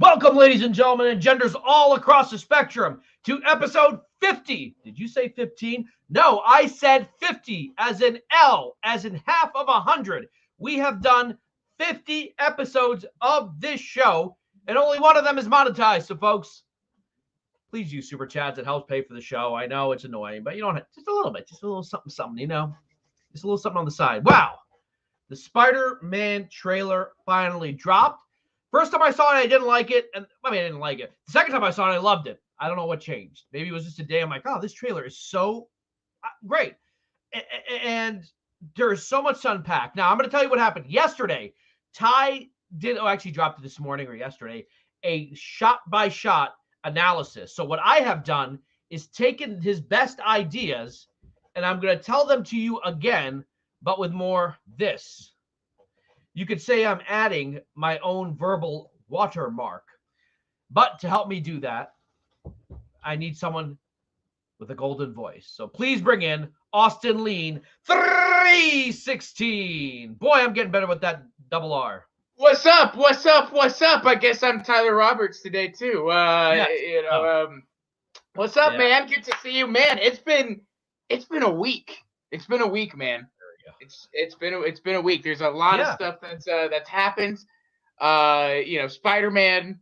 Welcome, ladies and gentlemen, and genders all across the spectrum, to episode 50. Did you say 15? No, I said 50, as in L, as in half of 100. We have done 50 episodes of this show, and only one of them is monetized. So, folks, please use super chats. It helps pay for the show. I know it's annoying, but you don't have, just a little bit, just a little something, just a little something on the side. Wow, the Spider-Man trailer finally dropped. First time I saw it, I didn't like it. And I didn't like it. The second time I saw it, I loved it. I don't know what changed. Maybe it was just a day I'm like, oh, this trailer is so great. And there's so much to unpack. Now, I'm going to tell you what happened. Yesterday, Ty actually dropped it this morning or yesterday, a shot-by-shot analysis. So what I have done is taken his best ideas, and I'm going to tell them to you again, but with more this. You could say I'm adding my own verbal watermark. But to help me do that, I need someone with a golden voice. So please bring in Austin Lean 316. Boy, I'm getting better with that double R. What's up? What's up? What's up? I guess I'm Tyler Roberts today too. What's up, man? Good to see you, man. It's been a week. It's been a week, man. It's been a week. There's a lot of stuff that's happened. Spider-Man,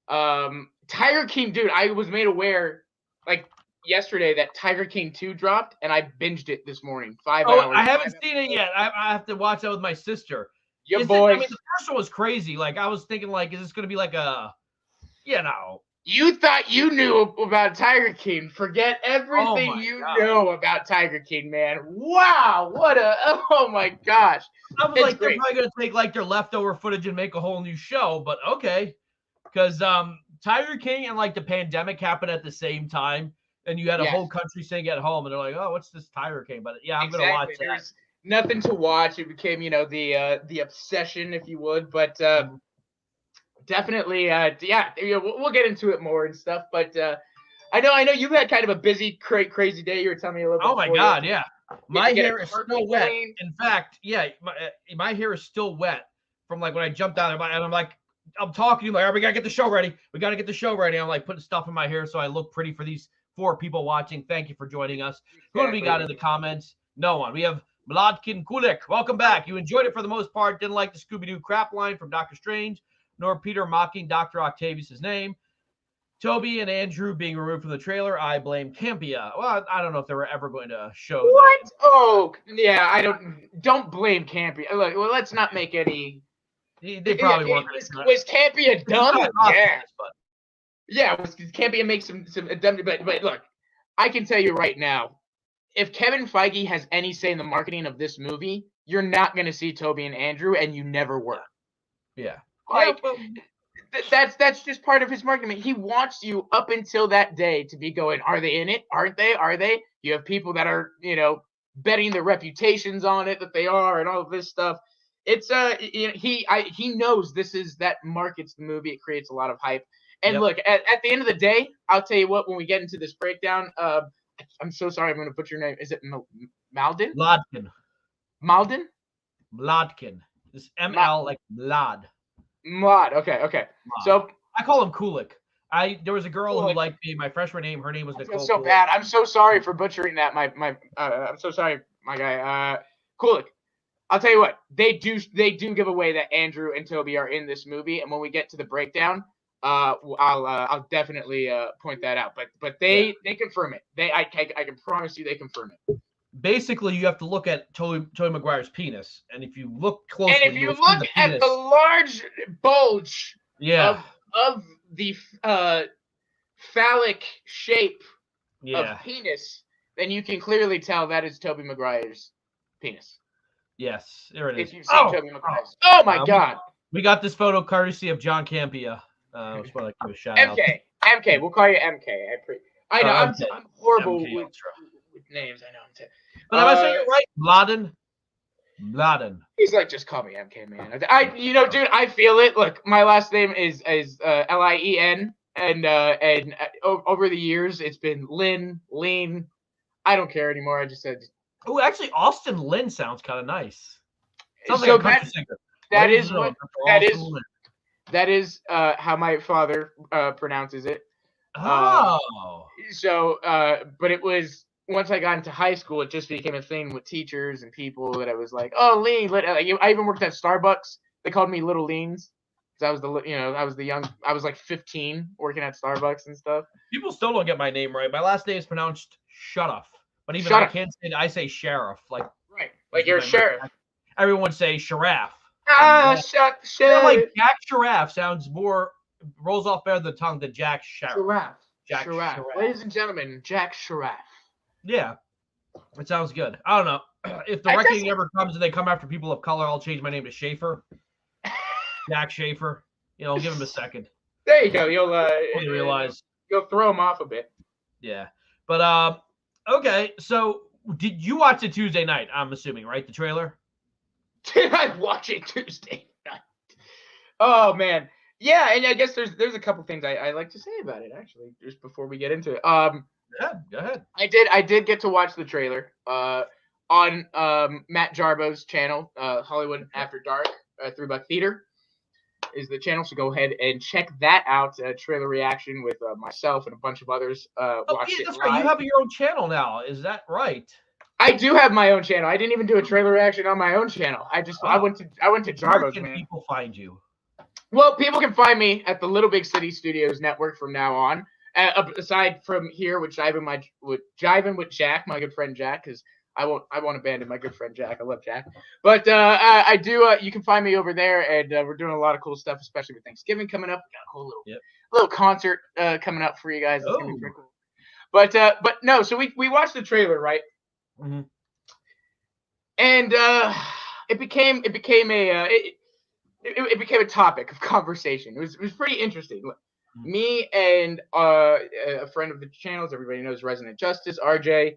Tiger King, dude. I was made aware like yesterday that Tiger King 2 dropped, and I binged it this morning. 5 hours. I haven't seen it yet. I have to watch that with my sister. Your boy. The first one was crazy. Like I was thinking, like, is this going to be like a, You thought you knew about Tiger King. Forget everything know about Tiger King, man. Wow, oh my gosh. I was like, they're probably going to take like their leftover footage and make a whole new show, but okay. Because Tiger King and like the pandemic happened at the same time, and you had a whole country sitting at home, and they're like, oh, what's this Tiger King? But yeah, I'm going to watch that. There's nothing to watch. It became, the obsession, if you would, but definitely, we'll get into it more and stuff. But I know you've had kind of a busy, crazy day. You were telling me a little bit. Oh my God, yeah. My hair is still wet. In fact, my hair is still wet from like when I jumped out there. And I'm like, I'm talking to you like, all right, we gotta get the show ready. I'm like putting stuff in my hair so I look pretty for these 4 people watching. Thank you for joining us. Who do we got in the comments? No one. We have Mladkin Kulik. Welcome back. You enjoyed it for the most part. Didn't like the Scooby-Doo crap line from Doctor Strange, nor Peter mocking Dr. Octavius' name. Toby and Andrew being removed from the trailer. I blame Campia. Well, I don't know if they were ever going to show what? That. Oh, yeah, I don't blame Campia. Look, well, let's not make any. They probably weren't. Was Campia dumb? Yeah. Was Campia make some dumb? But look, I can tell you right now, if Kevin Feige has any say in the marketing of this movie, you're not going to see Toby and Andrew, and you never were. Yeah. Like, that's just part of his marketing. He wants you up until that day to be going, are they in it? Aren't they? Are they? You have people that are, betting their reputations on it that they are and all of this stuff. It's he knows this is that markets the movie. It creates a lot of hype. And look, at the end of the day, I'll tell you what, when we get into this breakdown, I'm so sorry, I'm going to put your name. Is it Maldin? Maldin? Mladkin. This ML like Mlad. Mlad. Okay. Mlad. So I call him Kulik. There was a girl who liked me. My freshman name. Her name was Nicole. So Kulik. Bad. I'm so sorry for butchering that. I'm so sorry, my guy. Kulik. I'll tell you what. They do give away that Andrew and Toby are in this movie, and when we get to the breakdown, I'll definitely point that out. But they confirm it. I can promise you they confirm it. Basically, you have to look at Tobey Maguire's penis, and if you look closely, and if you look at the large bulge of the phallic shape of penis, then you can clearly tell that is Tobey Maguire's penis. Yes, there it is. If you've seen Tobey Maguire's. Oh my God! We got this photo courtesy of John Campia. I just want to give a shout out. MK, we'll call you MK. I know I'm horrible with names. I know I'm terrible. But am I saying it right? Mladen. He's like, just call me MK, man. Dude, I feel it. Look, my last name is Lien, and over the years it's been Lean. I don't care anymore. I just said. Oh, actually, Austin Lynn sounds kind of nice. Sounds like a country singer. That is That is how my father pronounces it. Oh. But it was once I got into high school, it just became a thing with teachers and people that I was like, oh, lean. I even worked at Starbucks. They called me Little Leans because I was I was like 15 working at Starbucks and stuff. People still don't get my name right. My last name is pronounced Shutoff, but even Shut I up. can't say it. I say Sheriff. Like you're a sheriff. Everyone say Sheriff. Shut I'm like it. Jack Sheriff sounds more rolls off better the tongue than Jack Sheriff. Giraffe. Jack Giraffe. Sheriff. Ladies and gentlemen, Jack Giraffe. Yeah, it sounds good. I don't know if the reckoning ever comes and they come after people of color. I'll change my name to Schaefer. Jack Schaefer. Give him a second. There you go. You'll realize you'll throw him off a bit. Yeah, but okay. So did you watch it Tuesday night? I'm assuming, right? The trailer. Did I watch it Tuesday night? Oh man, yeah. And I guess there's a couple things I like to say about it actually, just before we get into it. Yeah, go ahead. I did get to watch the trailer on Matt Jarbo's channel, Hollywood After Dark, $3 Theater is the channel, so go ahead and check that out. Trailer reaction with myself and a bunch of others. Watched it that's live. right. You have your own channel now. Is that right? I do have my own channel. I didn't even do a trailer reaction on my own channel. I went to Jarbo's. Where can man. people find you? Well, people can find me at the Little Big City Studios network from now on. Aside from here with Jivin with Jack, my good friend Jack, because I won't abandon my good friend Jack. I love Jack, but I do. You can find me over there, and we're doing a lot of cool stuff, especially with Thanksgiving coming up. We got a cool little concert coming up for you guys. It's gonna be pretty cool. But no, so we watched the trailer, right? Mm-hmm. And it became a topic of conversation. It was pretty interesting. Me and a friend of the channels, everybody knows Resident Justice, RJ.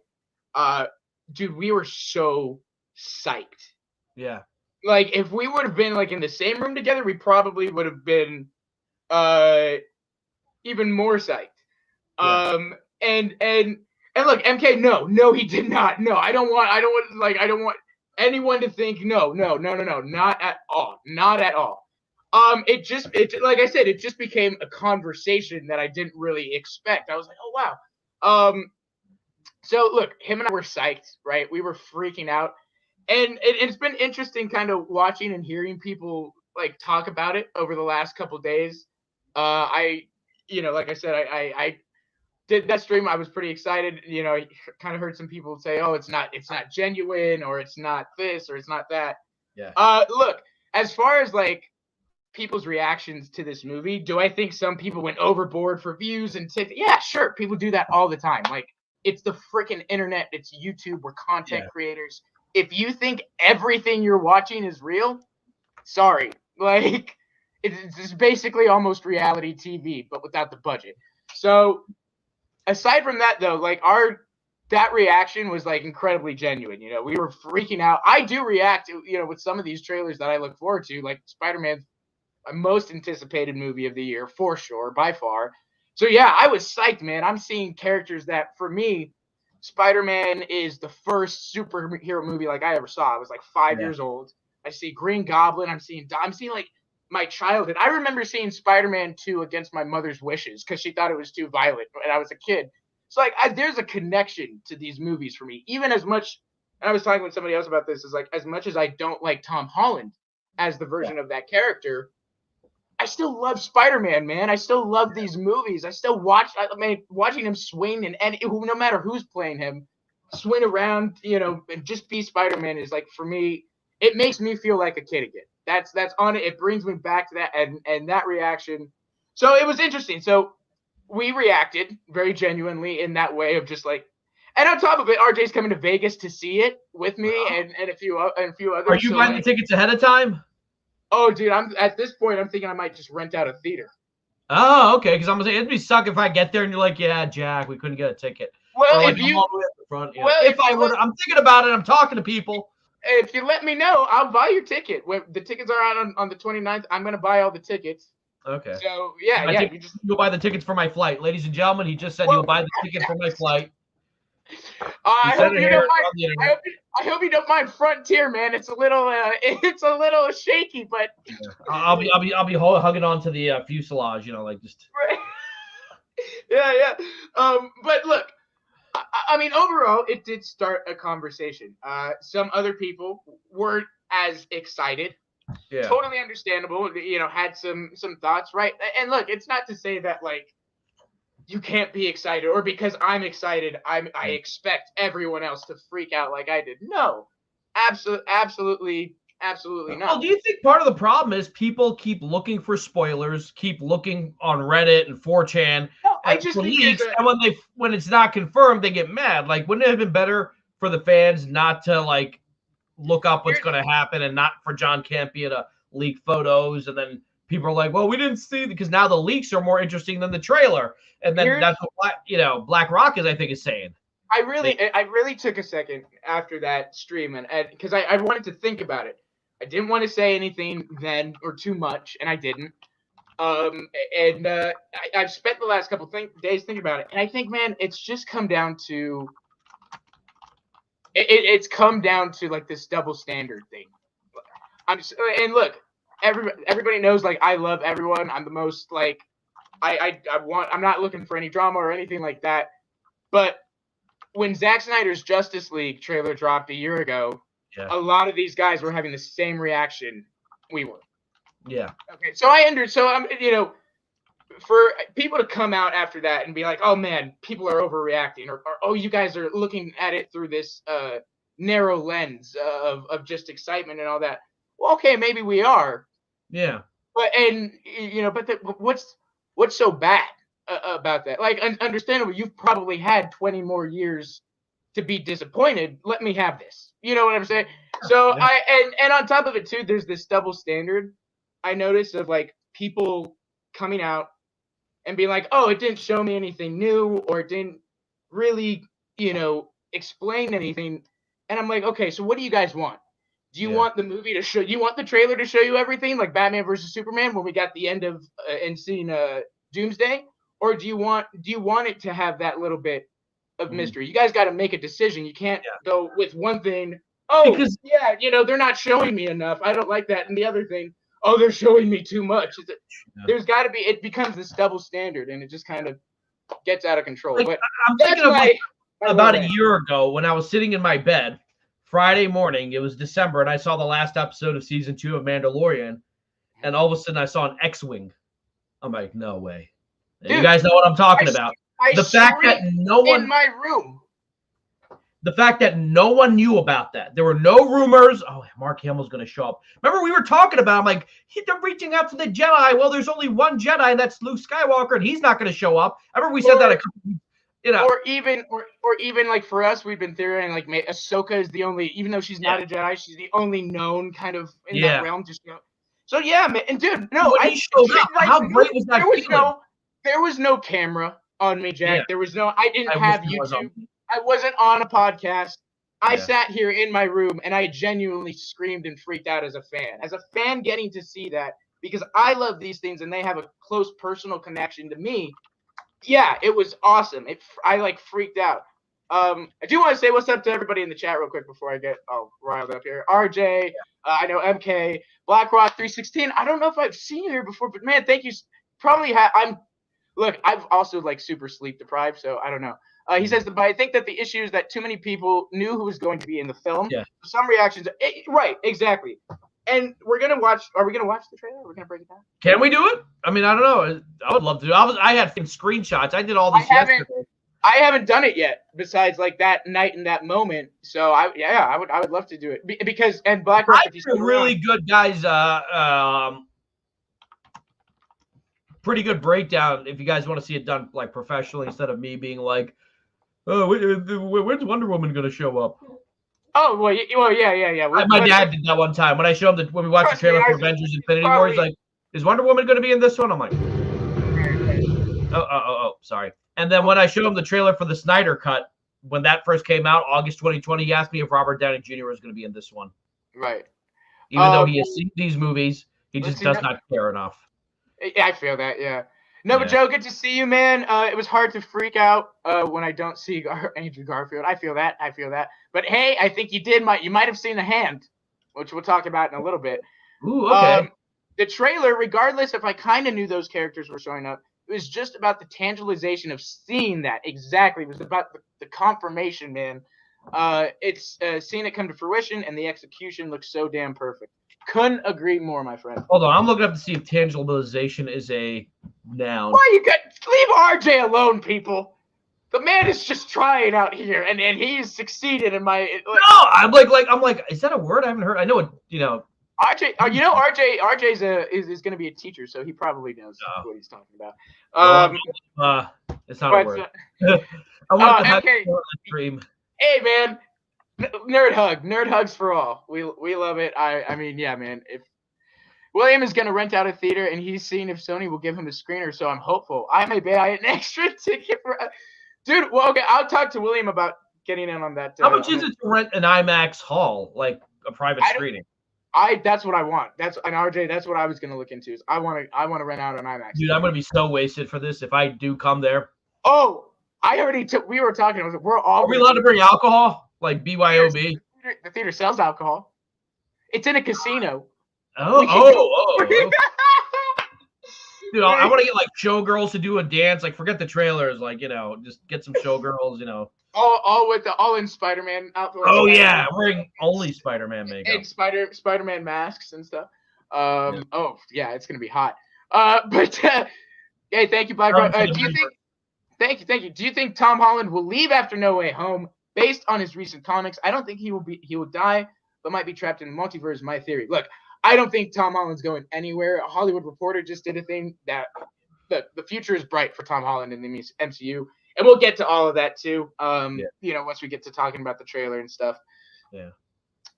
Dude, we were so psyched. Yeah. Like if we would have been like in the same room together, we probably would have been even more psyched. Yeah. And look, MK, no, he did not. No, I don't want anyone to think no, not at all. Not at all. It like I said, it just became a conversation that I didn't really expect. I was like, oh wow. So look, him and I were psyched, right? We were freaking out. And it's been interesting kind of watching and hearing people like talk about it over the last couple of days. Like I said, I did that stream. I was pretty excited. I kind of heard some people say, oh, it's not genuine, or it's not this, or it's not that. Yeah. Look, as far as like people's reactions to this movie, do I think some people went overboard for views and yeah, sure. People do that all the time. Like, it's the freaking internet. It's YouTube. We're content creators. If you think everything you're watching is real, sorry. Like, it's basically almost reality TV, but without the budget. So aside from that, though, like that reaction was like incredibly genuine. We were freaking out. I do react, with some of these trailers that I look forward to, like Spider-Man's my most anticipated movie of the year, for sure, by far. So yeah, I was psyched, man. I'm seeing characters that, for me, Spider-Man is the first superhero movie like I ever saw. I was like 5 years old. I see Green Goblin. I'm seeing like my childhood. I remember seeing Spider-Man 2 against my mother's wishes because she thought it was too violent, and I was a kid. So like, there's a connection to these movies for me. Even as much, and I was talking with somebody else about this, is like, as much as I don't like Tom Holland as the version of that character, I still love Spider-Man, man. I still love these movies. I still watching him swing and no matter who's playing him, swing around, and just be Spider-Man is like, for me, it makes me feel like a kid again. That's on it. It brings me back to that and that reaction. So it was interesting. So we reacted very genuinely in that way of just like, and on top of it, RJ's coming to Vegas to see it with me and a few others. Are you buying the tickets ahead of time? Oh, dude, at this point, I'm thinking I might just rent out a theater. Oh, okay. Because I'm gonna say it'd be suck if I get there and you're like, yeah, Jack, we couldn't get a ticket. Well, like, if you, front, if I would, I'm thinking about it. I'm talking to people. If you let me know, I'll buy your ticket. When the tickets are out on the 29th, I'm gonna buy all the tickets. Okay. So yeah, you'll buy the tickets for my flight, ladies and gentlemen. He just said you'll buy the ticket for my flight. I hope you don't mind. I hope you don't mind Frontier, man. It's a little shaky, but I'll be hugging onto the fuselage, like just. Yeah. But look, I mean, overall, it did start a conversation. Some other people weren't as excited. Yeah. Totally understandable. Had some thoughts, right? And look, it's not to say that like you can't be excited, or because I'm excited, I expect everyone else to freak out like I did. No, absolutely not. Well, do you think part of the problem is people keep looking for spoilers, keep looking on Reddit and 4chan, for leaks, and when it's not confirmed, they get mad. Like, wouldn't it have been better for the fans not to like look up what's going to happen, and not for John Campea to leak photos, and then people are like, well, we didn't see, because now the leaks are more interesting than the trailer. And then that's what Black Rock I think is saying. I really took a second after that stream, and because I wanted to think about it. I didn't want to say anything then or too much, and I didn't. I've spent the last couple days thinking about it, and I think, man, it's just come down to it's come down to like this double standard thing. And look, everybody knows like I love everyone. I'm the most like I'm not looking for any drama or anything like that. But when Zack Snyder's Justice League trailer dropped a year ago, a lot of these guys were having the same reaction we were. Yeah. Okay. So I'm for people to come out after that and be like, oh man, people are overreacting, or oh, you guys are looking at it through this narrow lens of just excitement and all that. Well, okay, maybe we are. Yeah. But what's so bad about that? Like, understandable, you've probably had 20 more years to be disappointed. Let me have this. You know what I'm saying? So and on top of it too, there's this double standard I noticed of like people coming out and being like, oh, it didn't show me anything new, or it didn't really, explain anything. And I'm like, okay, so what do you guys want? Do you want the movie to show? You want the trailer to show you everything, like Batman versus Superman, when we got the end of and seeing Doomsday, or do you want it to have that little bit of mystery? You guys got to make a decision. You can't go with one thing. Oh, because they're not showing me enough. I don't like that. And the other thing, oh, they're showing me too much. There's got to be. It becomes this double standard, and it just kind of gets out of control. Like, but I'm thinking of about a year ago when I was sitting in my bed. Friday morning, it was December, and I saw the last episode of season 2 of Mandalorian, and all of a sudden I saw an X-Wing. I'm like, no way. Dude, you guys know what I'm talking about. The fact that no one in my room. The fact that no one knew about that. There were no rumors. Oh, Mark Hamill's going to show up. Remember, we were talking about, I'm like, they're reaching out to the Jedi. Well, there's only one Jedi, and that's Luke Skywalker, and he's not going to show up. I remember we said that a couple weeks. Or even like for us, we've been theorizing like Ahsoka is the only, even though she's not a Jedi, she's the only known kind of in that realm. So yeah, man, and dude, no, how great was that? There was no camera on me, Jack. Yeah. There was no. I didn't have YouTube. I wasn't on a podcast. I sat here in my room and I genuinely screamed and freaked out as a fan getting to see that, because I love these things and they have a close personal connection to me. Yeah, it was awesome. I freaked out. I do want to say what's up to everybody in the chat real quick before I get all riled up here. RJ, I know MK, BlackRock 316. I don't know if I've seen you here before, but man, thank you. Probably I've also super sleep deprived, so I don't know. He says, but I think that the issue is that too many people knew who was going to be in the film. Yeah. Some reactions, right, exactly. And are we gonna watch the trailer? We're gonna break it down. Can we do it? I mean, I don't know. I would love to. I had screenshots. I did all this yesterday. I haven't done it yet. Besides, that night and that moment. So I would love to do it because BlackRock. I feel really good, guys. Pretty good breakdown. If you guys want to see it done professionally, instead of me being like, "Oh, when's Wonder Woman gonna show up?" Oh, well, yeah. My dad did that one time when I showed him when we watched the trailer for Avengers Infinity War. He's like, "Is Wonder Woman going to be in this one?" I'm like, "Oh, sorry." And then when I showed him the trailer for the Snyder Cut, when that first came out, August 2020, he asked me if Robert Downey Jr. was going to be in this one. Right. Even though he has seen these movies, he just does not care enough. Yeah, I feel that. Yeah. No, but Joe, good to see you, man. It was hard to freak out when I don't see Andrew Garfield. I feel that. But hey, I think you might have seen the hand, which we'll talk about in a little bit. Ooh, okay. The trailer, regardless if I kind of knew those characters were showing up, it was just about the tangibilization of seeing that. Exactly. It was about the confirmation, man. It's seeing it come to fruition, and the execution looks so damn perfect. Couldn't agree more, my friend. Hold on, I'm looking up to see if tangibilization is a noun. Why you got leave RJ alone, people? The man is just trying out here, and he's succeeded in my. No, I'm like, is that a word? I haven't heard. I know it. RJ, RJ's going to be a teacher, so he probably knows what he's talking about. It's not a word. I want to okay. stream. Hey, man, nerd hugs for all. We love it. I mean, yeah, man. If William is going to rent out a theater, and he's seeing if Sony will give him a screener, so I'm hopeful. I may buy an extra ticket for. Dude, well, okay, I'll talk to William about getting in on that. How much is it to rent an IMAX hall, like a private screening? That's what I want. That's what I was gonna look into. Is I want to rent out an IMAX. Dude, I'm gonna be so wasted for this if I do come there. Oh, I already took. We were talking. Are we allowed to bring alcohol? Like BYOB? The theater sells alcohol. It's in a casino. Oh. Dude, I want to get like showgirls to do a dance. Like, forget the trailers. Like, just get some showgirls. All in Spider-Man outfits. Oh yeah, wearing only Spider-Man makeup and Spider-Man masks and stuff. Oh yeah, it's gonna be hot. But hey, thank you, Black. Thank you. Do you think Tom Holland will leave after No Way Home? Based on his recent comics, I don't think he will die, but might be trapped in the multiverse. My theory. Look, I don't think Tom Holland's going anywhere. A Hollywood Reporter just did a thing that the future is bright for Tom Holland in the MCU. And we'll get to all of that too. Once we get to talking about the trailer and stuff. Yeah.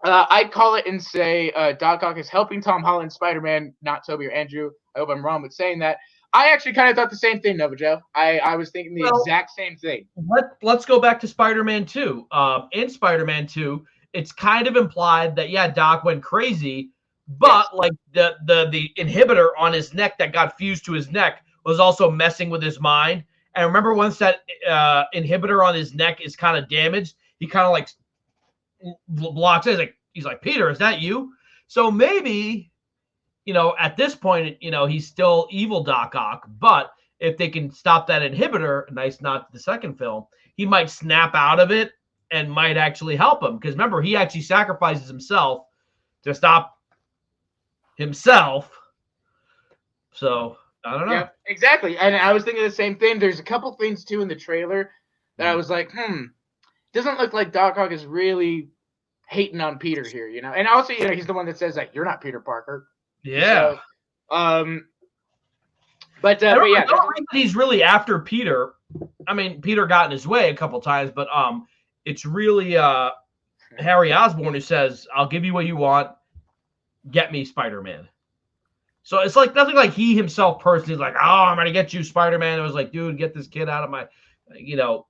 I'd call it and say Doc Ock is helping Tom Holland Spider-Man, not Toby or Andrew. I hope I'm wrong with saying that. I actually kind of thought the same thing, Nova Joe. I was thinking the exact same thing. Let's go back to Spider-Man 2. In Spider-Man 2, it's kind of implied that Doc went crazy, but like the inhibitor on his neck that got fused to his neck was also messing with his mind. And remember, once that inhibitor on his neck is kind of damaged, he kind of like blocks it. He's like, Peter, is that you? So maybe, at this point, he's still evil Doc Ock. But if they can stop that inhibitor, nice, not the second film, he might snap out of it and might actually help him. Because remember, he actually sacrifices himself to stop himself. So I don't know. Yeah, exactly. And I was thinking the same thing. There's a couple things too in the trailer that I was like, doesn't look like Doc Ock is really hating on Peter here, And also, he's the one that says that you're not Peter Parker. Yeah. So, but yeah, he's really after Peter. I mean, Peter got in his way a couple times, but it's really Harry Osborn who says, "I'll give you what you want. Get me Spider-Man." So it's like nothing like he himself personally is like, "Oh, I'm gonna get you, Spider-Man." It was like, dude, get this kid out of my, I'm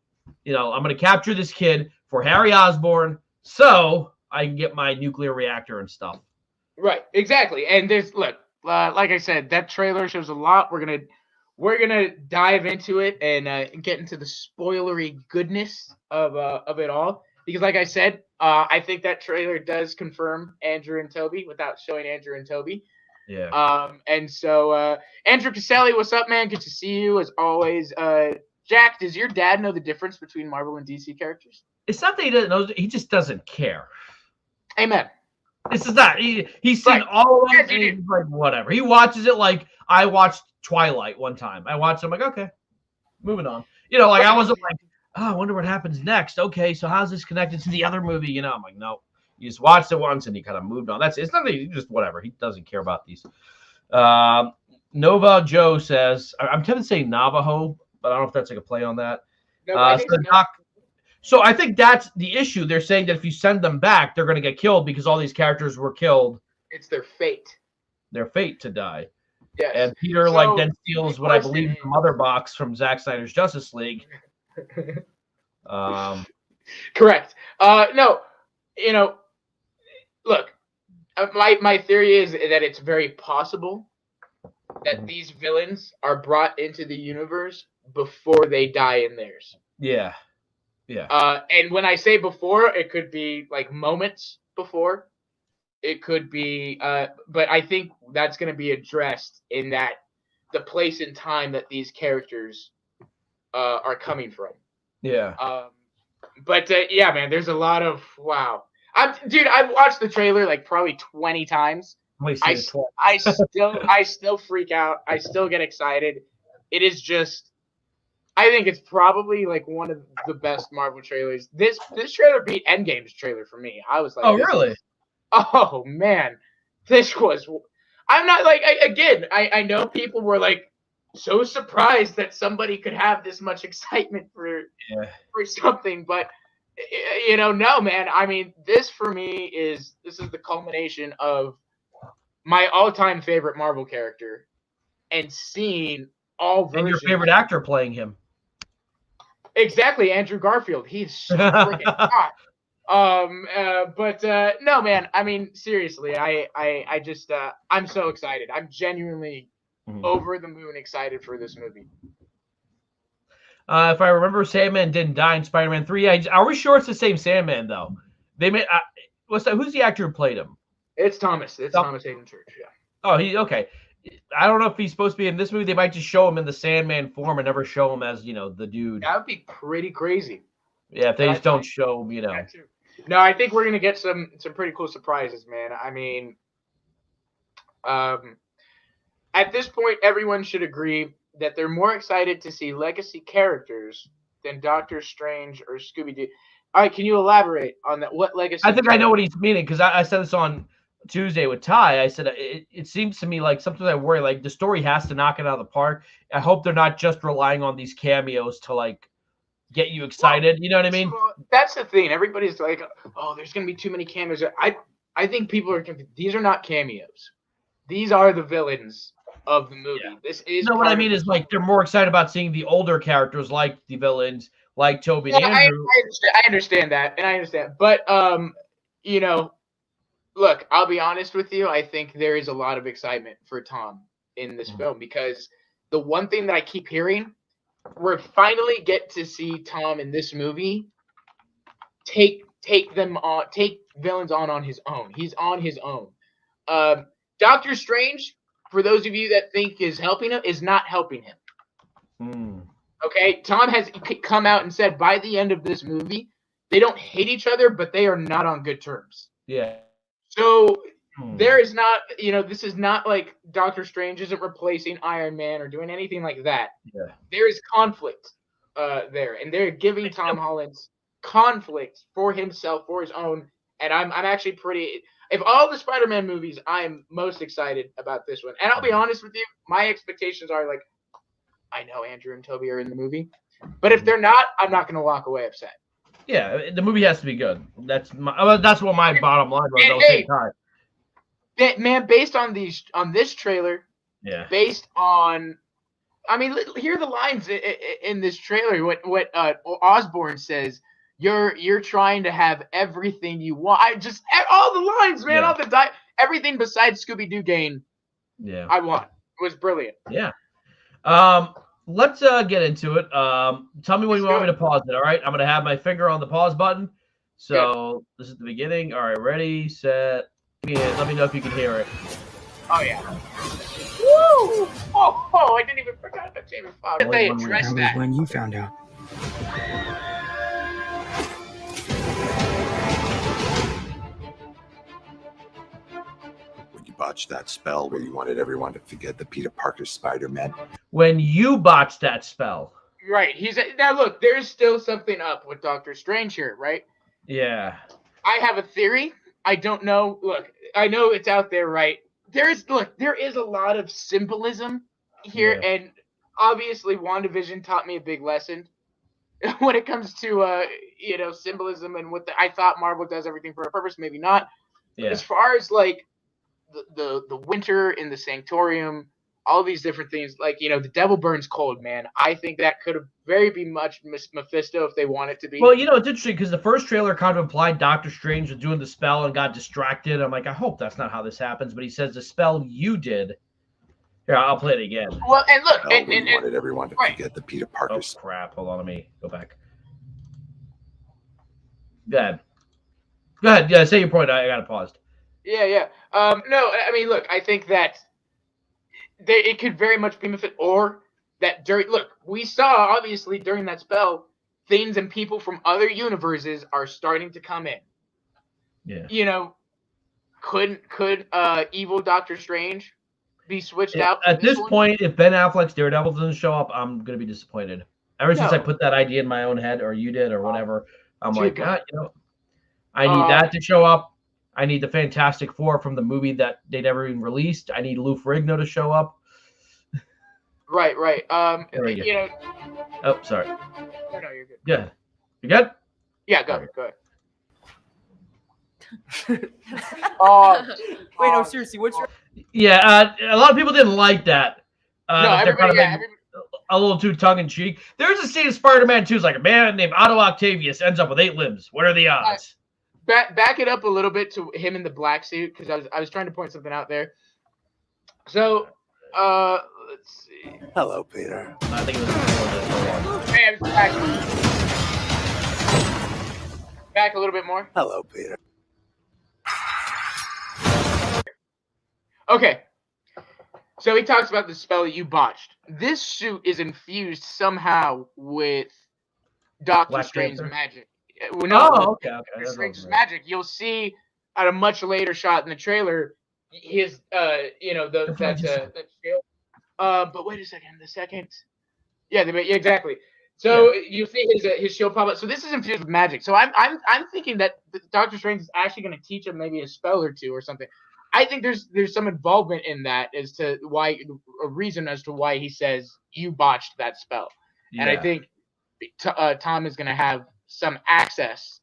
gonna capture this kid for Harry Osborn so I can get my nuclear reactor and stuff. Right, exactly. And like I said, that trailer shows a lot. We're gonna dive into it and get into the spoilery goodness of it all. Because, like I said, I think that trailer does confirm Andrew and Toby without showing Andrew and Toby. Yeah. And so Andrew Caselli, what's up, man? Good to see you as always. Jack, does your dad know the difference between Marvel and DC characters? It's not that he doesn't know; he just doesn't care. Amen. This is not. He's seen all of them, and he's like, whatever. He watches it like I watched Twilight one time. I watched it, I'm like, okay, moving on. I wasn't like, oh, I wonder what happens next. Okay, so how's this connected to the other movie? I'm like, no. You just watched it once and you kind of moved on. It's not that he just whatever. He doesn't care about these. Nova Joe says, I'm tempted to say Navajo, but I don't know if that's like a play on that. So I think that's the issue. They're saying that if you send them back, they're going to get killed because all these characters were killed. It's their fate. Their fate to die. Yes. And Peter then steals what I believe is the mother box from Zack Snyder's Justice League. Correct. No, look, my theory is that it's very possible that these villains are brought into the universe before they die in theirs. Yeah. Yeah. And when I say before, it could be like moments before. It could be, but I think that's going to be addressed in that the place and time that these characters are coming from. Yeah. But yeah, man, there's a lot of wow. Dude, I've watched the trailer like probably 20 times. I still freak out. I still get excited. It is just, I think it's probably like one of the best Marvel trailers. This trailer beat Endgame's trailer for me. I was like, oh really? Oh man, this was. I'm not like I know people were like so surprised that somebody could have this much excitement for something, but no, man. I mean, this for me is the culmination of my all-time favorite Marvel character, and seeing all versions. And your favorite actor playing him. Exactly, Andrew Garfield. He's so freaking hot. But no, man. I mean, seriously, I just I'm so excited. I'm genuinely over the moon excited for this movie. If I remember, Sandman didn't die in Spider-Man 3. Are we sure it's the same Sandman though? They made who's the actor who played him? It's Thomas. It's Thomas Hayden Church. Yeah. Oh, okay. I don't know if he's supposed to be in this movie. They might just show him in the Sandman form and never show him as the dude. That would be pretty crazy. Yeah, if they just don't show him, No, I think we're gonna get some pretty cool surprises, man. I mean, at this point, everyone should agree that they're more excited to see legacy characters than Doctor Strange or Scooby-Doo. All right, can you elaborate on that? What legacy? I think I know what he's meaning, because I said this on Tuesday with Ty. I said it seems to me like something I worry, like the story has to knock it out of the park. I hope they're not just relying on these cameos to like get you excited. You know what I mean? That's the thing. Everybody's like, oh, there's going to be too many cameos. I think people are confused. These are not cameos. These are the villains of the movie. Yeah. This is what I mean is like they're more excited about seeing the older characters like the villains, like Toby and Andrew. I understand that, and I understand. But look, I'll be honest with you. I think there is a lot of excitement for Tom in this film, because the one thing that I keep hearing, we're finally get to see Tom in this movie take villains on his own. He's on his own. Doctor Strange, for those of you that think is helping him, is not helping him. Okay, Tom has come out and said by the end of this movie, they don't hate each other, but they are not on good terms. Yeah. So there is not, this is not like Doctor Strange isn't replacing Iron Man or doing anything like that. Yeah. There is conflict there, and they're giving Tom Holland's conflict for himself, for his own. And I'm actually pretty. If all the Spider-Man movies, I'm most excited about this one. And I'll be honest with you, my expectations are like, I know Andrew and Toby are in the movie, but if they're not, I'm not going to walk away upset. Yeah, the movie has to be good. That's what my bottom line was. Man, based on this trailer, based on, I mean, hear the lines in this trailer. What Osborn says. You're trying to have everything you want. All the lines, man, all the everything besides Scooby-Doo game. Yeah, I want. It was brilliant. Yeah. Let's get into it. Tell me when you want me to pause it. All right, I'm gonna have my finger on the pause button. So this is the beginning. All right, ready, set. Let me know if you can hear it. Oh yeah. Woo! Oh! I didn't even forget about Jamie Foxx. They addressed that. When you found out. When you botched that spell where you wanted everyone to forget the Peter Parker Spider-Man. When you botched that spell. Right. Now look, there's still something up with Doctor Strange here, right? Yeah. I have a theory. I don't know. Look, I know it's out there, right? There is a lot of symbolism here, and obviously WandaVision taught me a big lesson when it comes to symbolism and I thought Marvel does everything for a purpose, maybe not. Yeah. As far as like the winter in the Sanctorium, all these different things, like the devil burns cold, man. I think that could have be much Mephisto if they want it to be. Well, it's interesting because the first trailer kind of implied Doctor Strange was doing the spell and got distracted. I'm like, I hope that's not how this happens. But he says the spell you did Here, I'll play it again. Well, and look, Well, we wanted everyone to forget the Peter Oh, Parkers. crap. Hold on. Let me go back. Go ahead. Go ahead. Yeah, say your point. I got it paused. Yeah. No, I mean, look, I think that it could very much be benefit, or that we saw obviously during that spell, things and people from other universes are starting to come in. Yeah. You know, could evil Doctor Strange be switched out? At this point, if Ben Affleck's Daredevil doesn't show up, I'm gonna be disappointed. Ever since I put that idea in my own head, or you did, or whatever, I'm like, I need that to show up. I need the Fantastic Four from the movie that they never even released. I need Lou Ferrigno to show up. Right. You know. Oh, sorry. No, you're good. Good. You good? Yeah, go ahead. Wait, no, seriously, what's your... Yeah, a lot of people didn't like that. No, everybody, a little too tongue-in-cheek. There's a scene in Spider-Man 2, it's like a man named Otto Octavius ends up with 8 limbs. What are the odds? Back it up a little bit to him in the black suit, because I was trying to point something out there. So, let's see. Hello, Peter. I think it was before this. Hey, back a little bit more. Hello, Peter. Okay. So he talks about the spell that you botched. This suit is infused somehow with Doctor Strange's magic. Okay. Doctor Strange's magic. You'll see at a much later shot in the trailer his that shield. But wait a second. Yeah, exactly. So you see his shield pop up. So this is infused with magic. So I'm thinking that Doctor Strange is actually going to teach him maybe a spell or two or something. I think there's some involvement in that as to a reason as to why he says you botched that spell. Yeah. And I think Tom is going to have some access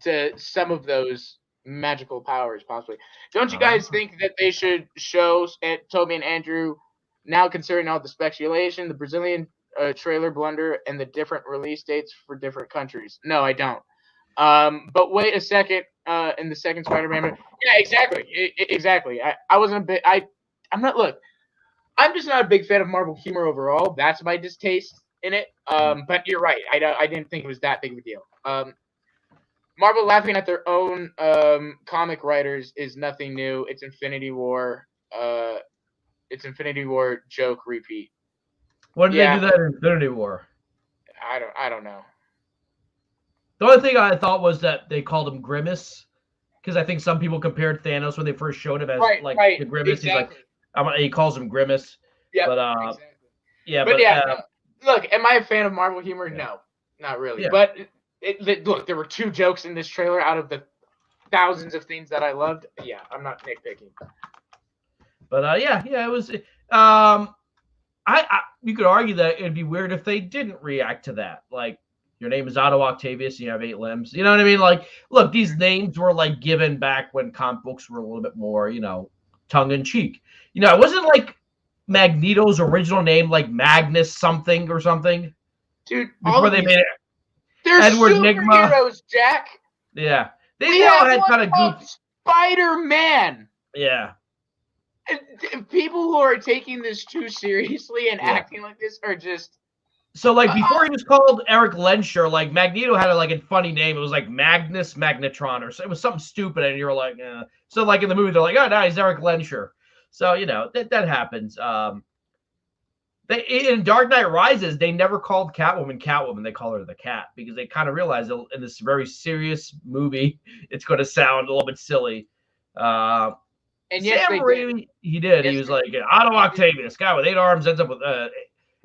to some of those magical powers, possibly. Don't you guys think that they should show Toby and Andrew, now considering all the speculation, the Brazilian trailer blunder, and the different release dates for different countries? No, I don't. But wait a second. In the second Spider-Man movie. Yeah, exactly. I wasn't a bit. I'm just not a big fan of Marvel humor overall. That's my distaste in it. But you're right. I didn't think it was that big of a deal. Marvel laughing at their own comic writers is nothing new. It's Infinity War. It's Infinity War joke repeat. What did they do that in Infinity War? I don't know. The only thing I thought was that they called him Grimace, because I think some people compared Thanos when they first showed him as the Grimace. Exactly. He's like, he calls him Grimace. Yeah, exactly. Yeah, look, am I a fan of Marvel humor? Yeah. No, not really. Yeah. But look, there were 2 jokes in this trailer out of the thousands of things that I loved. Yeah, I'm not nitpicking. But it was. You could argue that it'd be weird if they didn't react to that, like. Your name is Otto Octavius, and you have 8 limbs. You know what I mean? Like, look, these names were like given back when comic books were a little bit more, tongue-in-cheek. It wasn't like Magneto's original name, like Magnus something or something. Dude, before they made it. They're Edward superheroes, Jack. Yeah. They all had kind of goofy. Spider-Man. Yeah. And people who are taking this too seriously and acting like this are just... So, like, before he was called Eric Lensher, like, Magneto had a funny name. It was like Magnus Magnetron, or so. It was something stupid, and you were like, eh. So, like, in the movie, they're like, oh, no, he's Eric Lensher. So, that happens. In Dark Knight Rises, they never called Catwoman. They call her the Cat, because they kind of realized that in this very serious movie, it's going to sound a little bit silly. And yes, Sam Raimi, he did. Yes, he was like, Otto Octavius, guy with 8 arms, ends up with...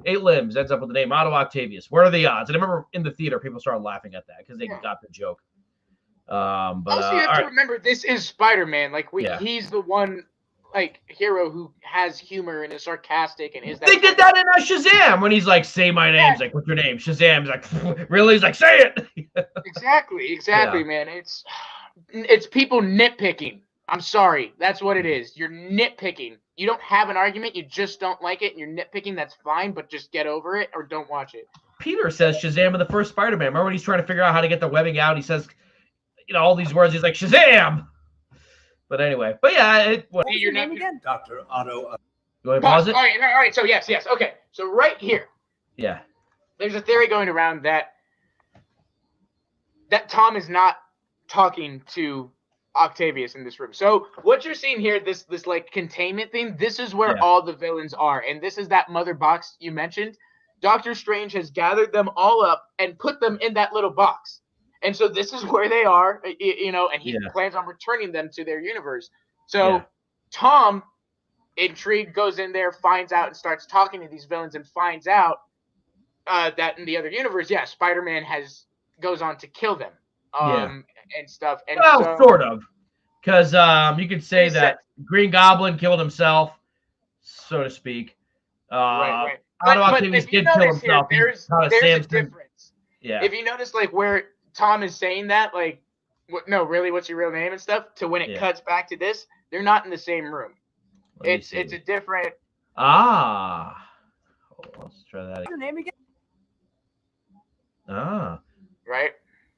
8 limbs, ends up with the name Otto Octavius. What are the odds? And I remember in the theater, people started laughing at that because they got the joke. But also, you have to remember, this is Spider-Man. Like, he's the one hero who has humor and is sarcastic and is that. They did that in Shazam when he's like, "Say my name." He's like, "What's your name?" Shazam's like, "Really?" He's like, "Say it." Exactly, man. It's people nitpicking. I'm sorry, that's what it is. You're nitpicking. You don't have an argument, you just don't like it, and you're nitpicking, that's fine, but just get over it or don't watch it. Peter says Shazam in the first Spider-Man. Remember when he's trying to figure out how to get the webbing out? He says, all these words. He's like, Shazam! But anyway. But yeah. What was your name again? Dr. Otto. You want to pause it? All right. So yes. Okay. So right here, Yeah. there's a theory going around that Tom is not talking to Octavius in this room. So what you're seeing here, this like containment thing, this is where all the villains are, and this is that mother box you mentioned. Doctor Strange has gathered them all up and put them in that little box, and so this is where they are, you know, and he plans on returning them to their universe. So Tom, intrigued, goes in there, finds out, and starts talking to these villains, and finds out that in the other universe, Spider-Man goes on to kill them. And stuff. And well, sort of. Because you could say that Green Goblin killed himself, so to speak. Right. But if you notice kill himself, there's a difference. Yeah. If you notice, like, where Tom is saying that, like, really, what's your real name and stuff, to when it cuts back to this, they're not in the same room. It's a different... Hold on, let's try that again. What's your name again? Right?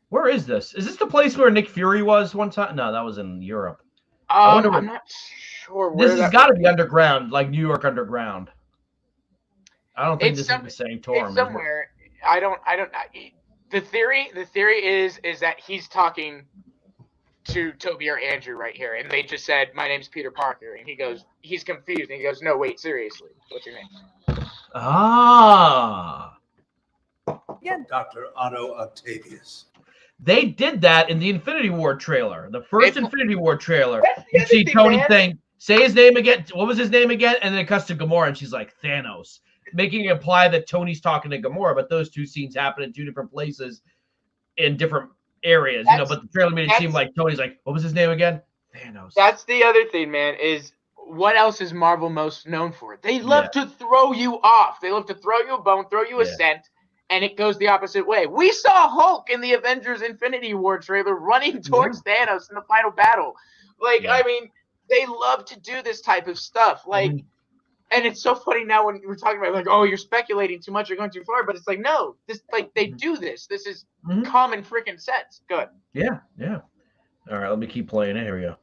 Where is this? Is this the place where Nick Fury was one time? No, that was in Europe. I'm not sure where this has got to be underground, like New York underground. I don't think this is the same tour. It's somewhere. I don't. The theory is that he's talking to Toby or Andrew right here, and they just said, "My name's Peter Parker," and he's confused, and he goes, "No, wait, seriously, what's your name?" Again, Dr. Otto Octavius. They did that in the Infinity War trailer, the first Infinity War trailer. You see Tony saying, "Say his name again." What was his name again? And then it cuts to Gamora, and she's like, "Thanos," making it imply that Tony's talking to Gamora. But those two scenes happen in two different places, in different areas. But the trailer made it seem like Tony's like, "What was his name again?" Thanos. That's the other thing, man. Is what else is Marvel most known for? They love to throw you off. They love to throw you a bone, throw you a scent. And it goes the opposite way. We saw Hulk in the Avengers Infinity War trailer running towards Thanos in the final battle. Like, I mean, they love to do this type of stuff. Like, and it's so funny now when we're talking about, like, oh, you're speculating too much, you're going too far. But it's like, no, this, like, they do this. This is common freaking sense. Good. Yeah. All right, let me keep playing it. Here we go.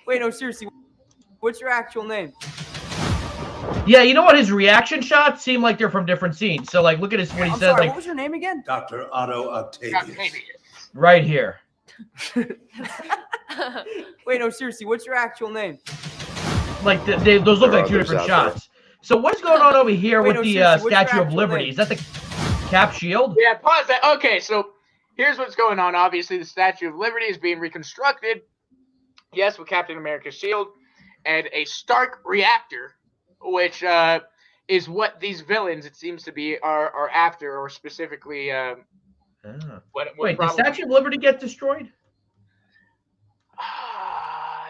Wait, no, seriously. What's your actual name? Yeah, you know what? His reaction shots seem like they're from different scenes. So, like, look at what he says. Sorry, like, what was your name again? Dr. Otto Octavius. Right here. Wait, no, seriously, what's your actual name? Like, those look like two different shots. So, what's going on over here with the Statue of Liberty? Name? Is that the Cap shield? Yeah, pause that. Okay, so here's what's going on. Obviously, the Statue of Liberty is being reconstructed. Yes, with Captain America's shield and a Stark reactor, which is what these villains, it seems to be, are after, or specifically. Wait, did Statue of Liberty get destroyed?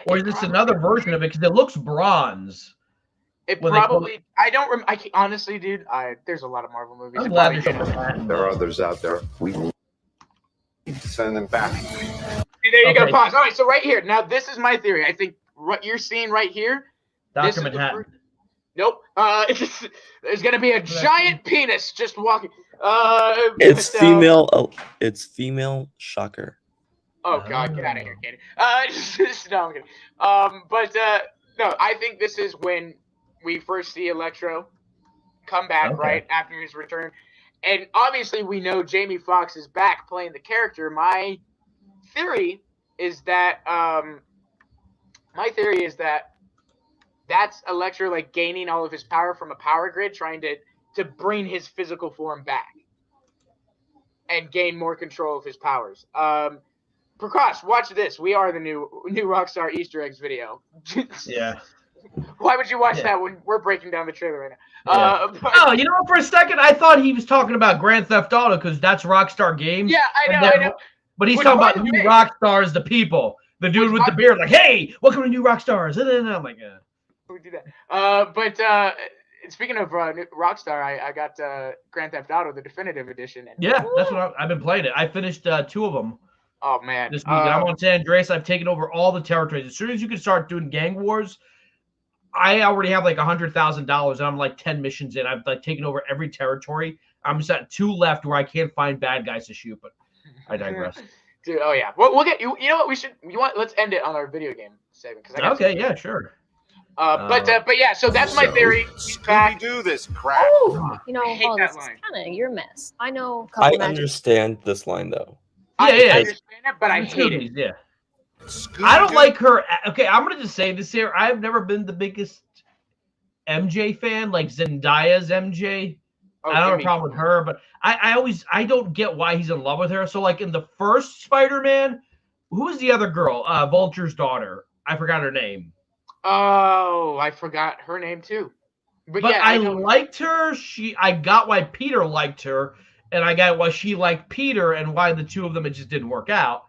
Or is this another version of it? Because it looks bronze. It probably. I don't. Honestly, dude. There's a lot of Marvel movies. I'm glad there's There are others out there. We need to send them back. There you go. Pause. All right. So right here. Now this is my theory. I think what you're seeing right here. Dr. Manhattan. Nope. There's gonna be a giant penis just walking. It's female. It's female. Shocker. Oh God, get out of here, Katie. No, I'm kidding. No, I think this is when we first see Electro come back, right after his return, and obviously we know Jamie Foxx is back playing the character. My theory is that that's Electro, like, gaining all of his power from a power grid, trying to bring his physical form back and gain more control of his powers. Prakash, watch this. We are the new Rockstar Easter eggs video. Yeah. Why would you watch that when we're breaking down the trailer right now? Oh, you know what? For a second, I thought he was talking about Grand Theft Auto because that's Rockstar Games. Yeah, I know. But he's talking about new Rockstars, the people. The dude with the beard, like, hey, welcome to new Rockstars. And then I'm like, we do that. Speaking of Rockstar, I got Grand Theft Auto, the definitive edition. And that's what I've been playing it. I finished 2 of them. Oh man, this week. I'm on San Andreas. I've taken over all the territories. As soon as you can start doing gang wars, I already have like $100,000, and I'm like 10 missions in. I've like taken over every territory. I'm just at 2 left where I can't find bad guys to shoot, but I digress. Dude, oh yeah. We'll get you. You know what? We should. Let's end it on our video game segment. Okay, yeah, sure. But yeah. So that's my theory. He's back. Scooby-Doo this crap. You know, I hate this that is line. kind of your mess. I know a I couple magic. understand this line though. I Yeah. understand it, but I hate it. Scoobies, yeah. Scooby-Doo. I don't like her. Okay, I'm gonna just say this here. I've never been the biggest MJ fan, like Zendaya's MJ. Oh, I don't have give a me- problem with her, but I don't get why he's in love with her. So like in the first Spider-Man, who was the other girl? Vulture's daughter. I forgot her name. Oh, I forgot her name too. But yeah, I know. liked her. I got why Peter liked her, and I got why she liked Peter, and why the two of them it just didn't work out.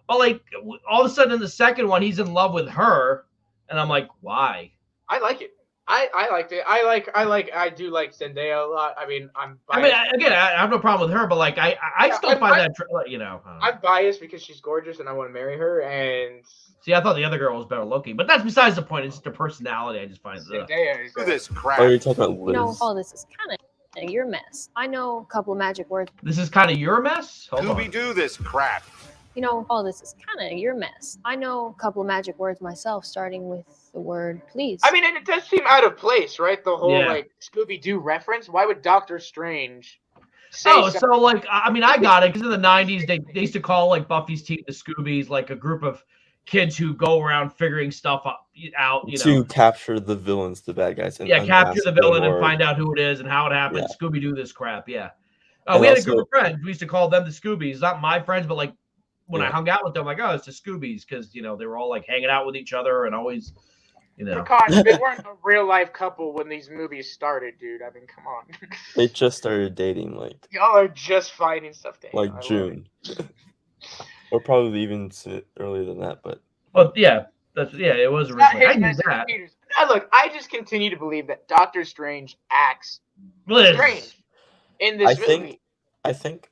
But like all of a sudden in the second one, he's in love with her, and I'm like, why? I like it. I liked it. I do like Zendaya a lot. I mean, I'm biased. I have no problem with her, but like I still find that you know. I'm biased because she's gorgeous and I want to marry her. And See, I thought the other girl was better looking, but that's besides the point. It's just her personality. I just find Zendaya is Do this crap. Oh, you're talking about You Liz. know, all this is kind of your mess. I know a couple of magic words. This is kind of your mess. Hold on. Scooby-Doo this crap. You know, all this is kind of your mess. I know a couple of magic words myself, starting with the word please. I mean, and it does seem out of place, right? The whole Yeah. like Scooby-Doo reference. Why would Doctor Strange say Oh, something? so like I mean, I got it because in the '90s they used to call like Buffy's team the Scoobies, like a group of kids who go around figuring stuff out. You to know, capture the villains, the bad guys. And capture unmask the them villain and or- find out who it is and how it happened. Yeah. Scooby Doo this crap. Yeah. And We had a also- group of friends. We used to call them the Scoobies. Not my friends, but like when I Yeah. hung out with them, like, oh, it's the Scoobies because you know they were all like hanging out with each other and always, you know. Prakash, they weren't a real life couple when these movies started, dude. I mean, come on. They just started dating Y'all are just fighting stuff. Daniel. I like love it. June, or probably even earlier than that. But But yeah, it was Not originally. I him knew as that. Peters. Now, look, I just continue to believe that Doctor Strange acts Liz. strange in this movie. I think.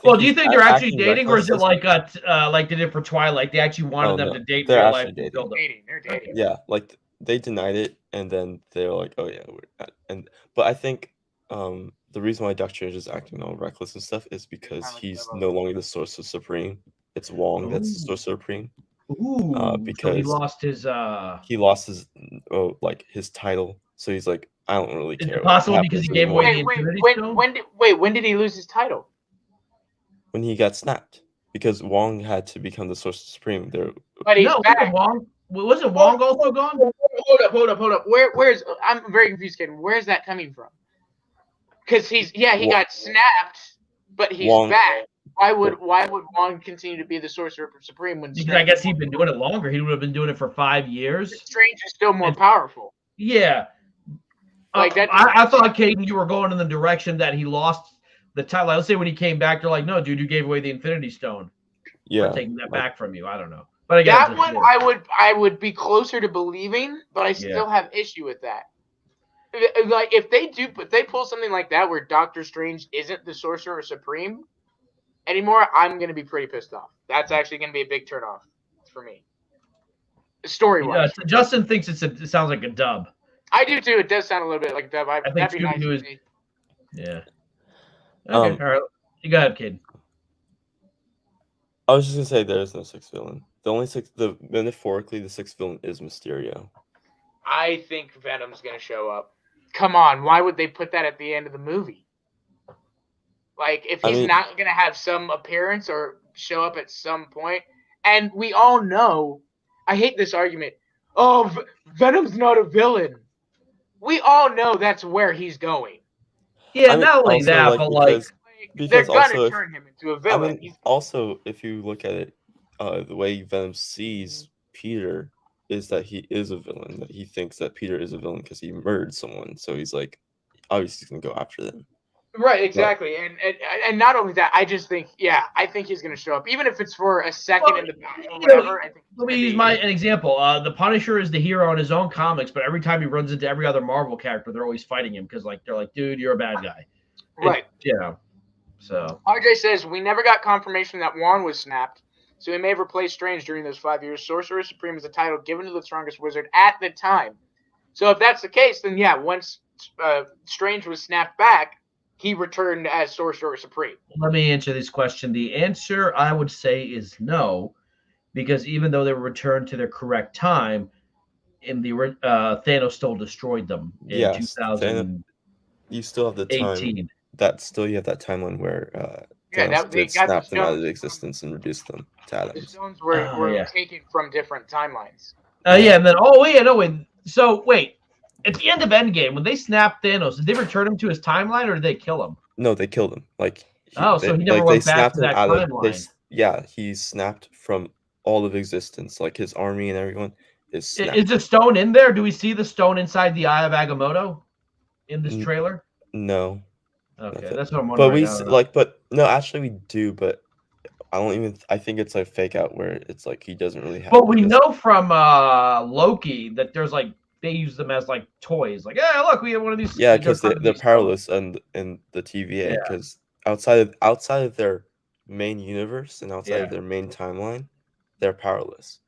Well, do you he's think they're actually acting dating, or is it reckless. like they did for Twilight? They actually wanted Oh, them no. to date in They're real life. actually to build up- They're dating. Yeah, like they denied it, and then they're like, "Oh yeah," we're not. But I think the reason why Doctor Strange is acting all reckless and stuff is because I like he's that. no longer the Sorcerer Supreme. It's Wong that's the Ooh. Sorcerer Supreme. Ooh, so he because lost his. He lost his his title, so he's like, I don't really Is care. it what possible happens because he gave anymore." away the Infinity Stone? When did he lose his title? When he got snapped, because Wong had to become the Sorcerer Supreme. There, But he's No, back. wasn't Wong also gone? Hold up. Where's I'm very confused, Ken. Where's that coming from? Because he got snapped, but he's Wong- back. Why would Wong continue to be the Sorcerer Supreme when Because I guess he'd been doing it longer. He would have been doing it for 5 years. Strange is still more powerful? Yeah. Like that. I thought, Caden, you were going in the direction that he lost the title. Let's say when he came back, they're like, no, dude, you gave away the Infinity Stone. yeah, We're taking that back from you. I don't know. But again, That one I would be closer to believing, but I still have issue with that. Like if they pull something like that where Doctor Strange isn't the Sorcerer Supreme anymore, I'm gonna be pretty pissed off. That's actually gonna be a big turnoff for me. Story wise, Justin thinks it sounds like a dub. I do too. It does sound a little bit like a dub. I think That'd be nice. Scooby-Doo to see. Yeah. Okay, all right. You go ahead, kid. I was just gonna say there is no sixth villain. Metaphorically, the sixth villain is Mysterio. I think Venom's gonna show up. Come on, why would they put that at the end of the movie? Like, if he's not gonna have some appearance or show up at some point, and we all know, I hate this argument. Oh, Venom's not a villain. We all know that's where he's going. Yeah, not only also, that, but like they're because gonna also turn him into a villain. also, if you look at it, the way Venom sees Peter is that he is a villain. That he thinks that Peter is a villain because he murdered someone. So he's like, obviously, he's gonna go after them. Right, exactly, and not only that, I just think, I think he's gonna show up, even if it's for a second in the back or whatever. I think let me use an example. The Punisher is the hero in his own comics, but every time he runs into every other Marvel character, they're always fighting him because they're like, dude, you're a bad guy. Right. So RJ says we never got confirmation that Wong was snapped, so he may have replaced Strange during those 5 years. Sorcerer Supreme is a title given to the strongest wizard at the time. So if that's the case, then once Strange was snapped back, he returned as Sorcerer Supreme. Let me answer this question. The answer I would say is no, because even though they were returned to their correct time, in the Thanos still destroyed them in Yes, 2018. you still have the time. You have that timeline where Yeah, Thanos they did got the snap them out of stones existence and reduce them to The atoms. stones were yeah. taken from different timelines. Yeah, and then so wait, at the end of Endgame, when they snapped Thanos, did they return him to his timeline or did they kill him? No, they killed him. So he never went back to that timeline. He snapped from all of existence, like his army and everyone is snapped. Is the stone in there? Do we see the stone inside the Eye of Agamotto in this trailer? No. Okay, nothing. that's what I'm wondering. But no, actually we do, but I think it's like fake out where it's like he doesn't really have. But we know from Loki that there's like they use them as like toys. Like, yeah, look, we have one of these. Yeah, because they're powerless in the TVA. Because outside of their main universe and outside of their main timeline, they're powerless.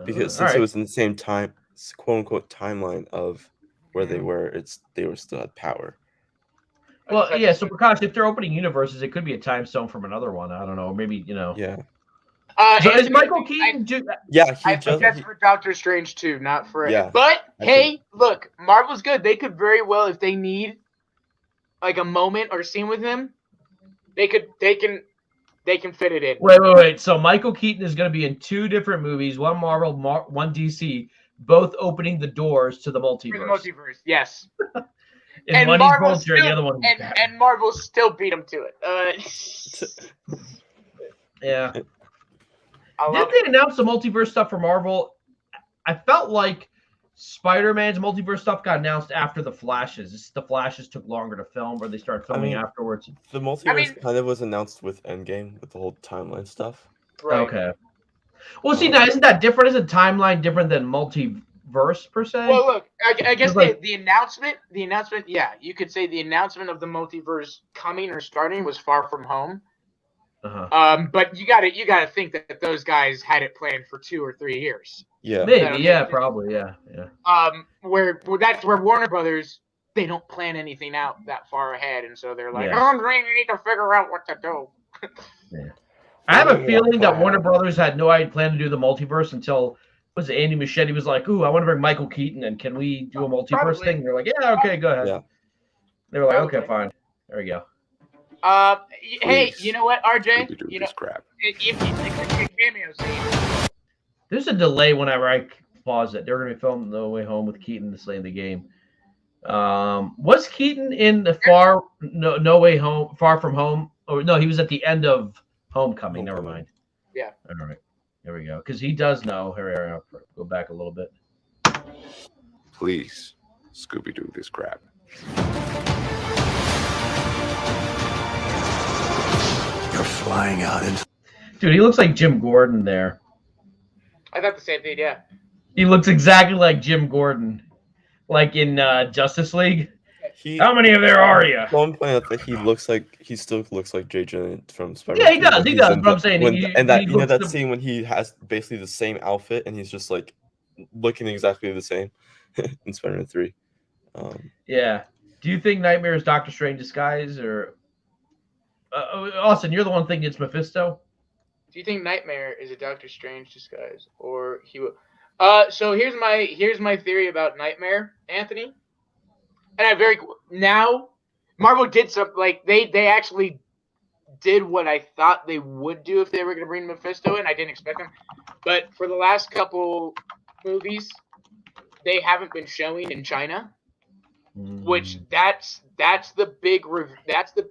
Because since it was in the same time, quote unquote timeline of where they were, they were still at power. Well, yeah. So Prakash, if they're opening universes, it could be a time stone from another one. I don't know. Maybe Yeah. So is Michael Keaton? I think that's for Doctor Strange too, not for. Yeah. But look, Marvel's good. They could very well, if they need like a moment or scene with him, they can fit it in. Wait. So Michael Keaton is going to be in 2 different movies, one Marvel, one DC, both opening the doors to the multiverse. For the multiverse, yes. And one he's Vulture and the other one he's Batman. And Marvel still beat him to it. Yeah. Didn't they announce the multiverse stuff for Marvel? I felt like Spider-Man's multiverse stuff got announced after the Flashes. The Flashes took longer to film, or they started filming afterwards. The multiverse kind of was announced with Endgame, with the whole timeline stuff. Right. Okay. Well, see, now isn't that different? Isn't timeline different than multiverse per se? Well, look, I guess the announcement, yeah, you could say the announcement of the multiverse coming or starting was Far From Home. Uh-huh. But you gotta think that those guys had it planned for 2 or 3 years. Yeah. Maybe, probably, yeah. Where that's where Warner Brothers, they don't plan anything out that far ahead, and so they're like, we need to figure out what to do. Yeah. I have a feeling that Warner Brothers had no idea plan to do the multiverse until Andy Muschietti was like, "Ooh, I want to bring Michael Keaton, and can we do a multiverse thing?" And they're like, "Yeah, okay, go ahead." Yeah. They were like, "Okay, fine." There we go. Hey, you know what, RJ? You know, crap. if you take the cameo scene. There's a delay whenever I pause it. They're going to be filming No Way Home with Keaton this late in the game. Was Keaton in the No Way Home, Far From Home? Or no, he was at the end of Homecoming. Never mind. Yeah. All right. There we go. Because he does know. Here, I'll go back a little bit. Please, Scooby-Doo this crap. You're flying out into... Dude, he looks like Jim Gordon there. I thought the same thing, yeah. He looks exactly like Jim Gordon. Like in Justice League. How many of there are you? One point out that he still looks like Jay Jenner from Spider-Man. Yeah, he does. He does. But I'm saying, that scene when he has basically the same outfit and he's just like looking exactly the same in Spider-Man 3. Yeah. Do you think Nightmare is Doctor Strange disguise, or Austin? You're the one thinking it's Mephisto. Do you think Nightmare is a Doctor Strange disguise, or he will? So here's my theory about Nightmare, Anthony. And now Marvel did something, like they actually did what I thought they would do if they were going to bring Mephisto in. I didn't expect them, but for the last couple movies, they haven't been showing in China, which that's the big that's the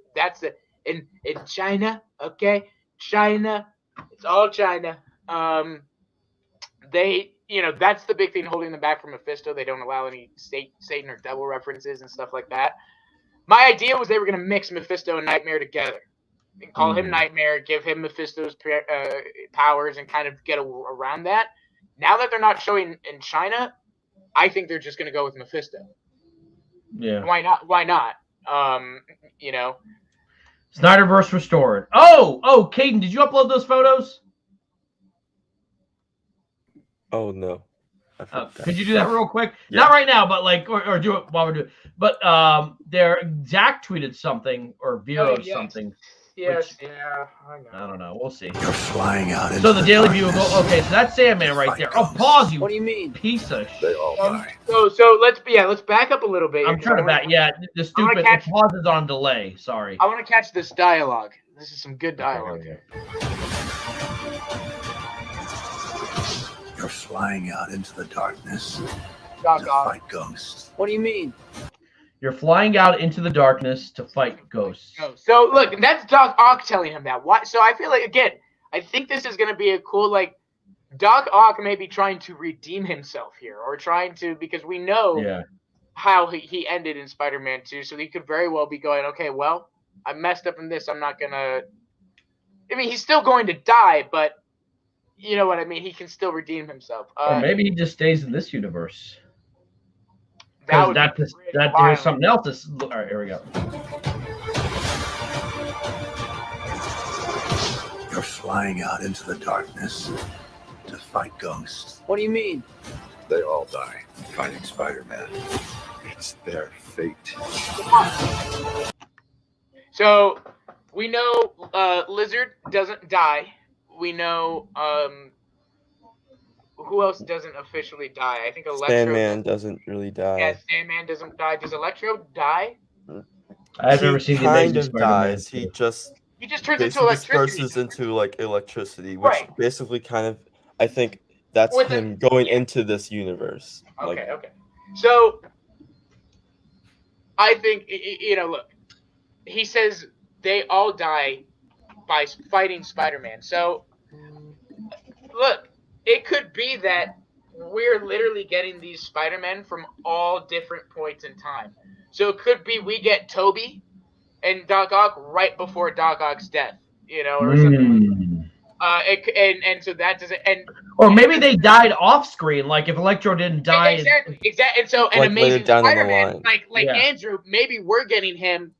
in China, okay, China, it's all China. That's the big thing holding them back from Mephisto. They don't allow any Satan or devil references and stuff like that. My idea was they were going to mix Mephisto and Nightmare together. And call him Nightmare, give him Mephisto's powers, and kind of get around that. Now that they're not showing in China, I think they're just going to go with Mephisto. Yeah. Why not? Snyderverse restored. Oh, Caden, did you upload those photos? Oh no, I forgot. Could you do that real quick? Yeah. Not right now, but like, or do it while we're doing. But Zach tweeted something or vetoed yes. something. Yes, Which- yeah, I know. I don't know. We'll see. You're flying out into So the Daily View will darkness. go. Okay, so that's Sandman right there. Oh, pause, you What do you mean? piece of They shit. all die. So let's back up a little bit. I'm trying to back. Yeah, the stupid the catch- pause is on delay. Sorry. I want to catch this dialogue. This is some good Okay, dialogue. here we You're flying out into the darkness Doc to Ock. fight ghosts. What do you mean? You're flying out into the darkness to fight ghosts. So look, that's Doc Ock telling him that. Why? So I feel like again, I think this is gonna be a cool like Doc Ock may be trying to redeem himself here, or trying to because we know Yeah. how he ended in Spider-Man 2, so he could very well be going, okay, well, I messed up in this. I'm not gonna. I mean, he's still going to die, but you know what I mean. He can still redeem himself. Or maybe he just stays in this universe. that Because would be pretty that wild. there's something else. All right, here we go. You're flying out into the darkness to fight ghosts. What do you mean? They all die fighting Spider-Man. It's their fate. So we know Lizard doesn't die. We know who else doesn't officially die? I think Electro. Sandman doesn't really die. Yeah, Sandman doesn't die. Does Electro die? I've never seen the kind Amazing of Spider-Man. dies. He just He just turns into basically electricity. disperses into like electricity, which Right. basically kind of I think that's With the- him going into this universe. Okay, okay. So I think you know, look, he says they all die by fighting Spider-Man. So look, it could be that we're literally getting these Spider-Men from all different points in time. So it could be we get Toby and Doc Ock right before Doc Ock's death, you know, or something. And so that doesn't and Or maybe they died off screen. Like if Electro didn't die. exactly. And so an Like, later Amazing down the Spider-Man, line. like Yeah. Andrew, maybe we're getting him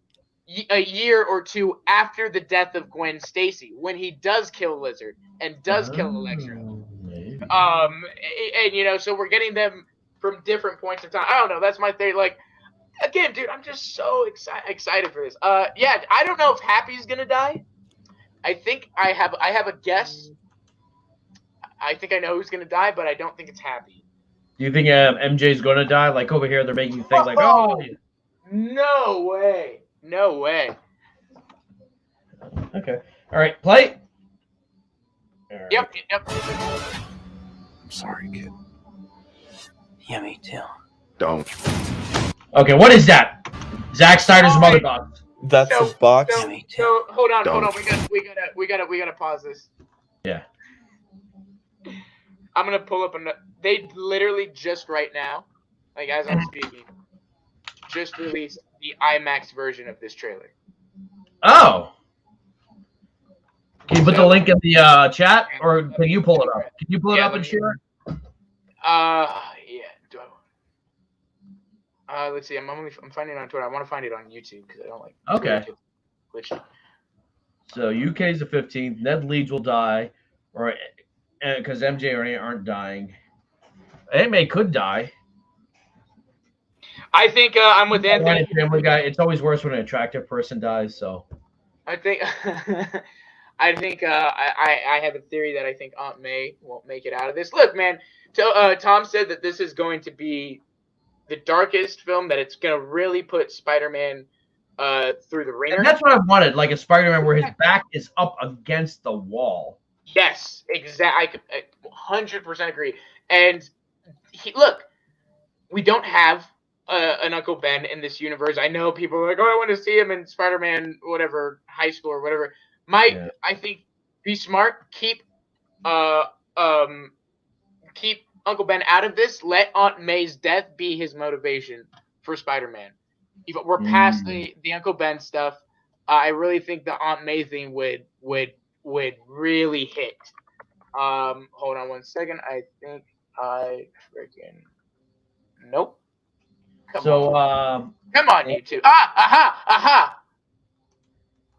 a year or two after the death of Gwen Stacy, when he does kill Lizard and does kill Electro. Maybe. And you know, so we're getting them from different points in time. I don't know. That's my theory. Like, again, dude, I'm just so excited for this. Yeah, I don't know if Happy's gonna die. I think I have a guess. I think I know who's gonna die, but I don't think it's Happy. Do you think MJ's going to die? Like over here, they're making things like, oh, No way. No way. okay. All right, play. All right. Yep. I'm sorry, kid. Yeah, me too. Don't. Okay, what is that? Zack Snyder's Oh, mother wait. box. That's So- his box. Yeah, me too. So hold on. Don't. We gotta pause this. Yeah. I'm gonna pull up they literally just right now, like as I'm speaking, just released the IMAX version of this trailer. Oh. Can you put the link in the chat, or can you pull it up? Can you pull it Yeah, up and share it? Yeah. Do I? Let's see. I'm finding it on Twitter. I want to find it on YouTube because I don't like. Okay. Glitchy. So UK's the 15th. Ned Leeds will die, or because MJ or Aunt aren't dying. Aunt May could die. I think I'm with Anthony. Family Guy. It's always worse when an attractive person dies. So I think I have a theory that I think Aunt May won't make it out of this. Look, man, Tom said that this is going to be the darkest film, that it's going to really put Spider-Man through the ringer. and that's what I wanted, like a Spider-Man where his back is up against the wall. Yes, exactly. I 100% agree. And look, we don't have an Uncle Ben in this universe. I know people are like, oh, I want to see him in Spider-Man, whatever, high school or whatever. Yeah. I think be smart. Keep Uncle Ben out of this. Let Aunt May's death be his motivation for Spider-Man. We're past the Uncle Ben stuff. I really think the Aunt May thing would really hit. Hold on one second. I think I freaking nope. Come on, YouTube. Aha.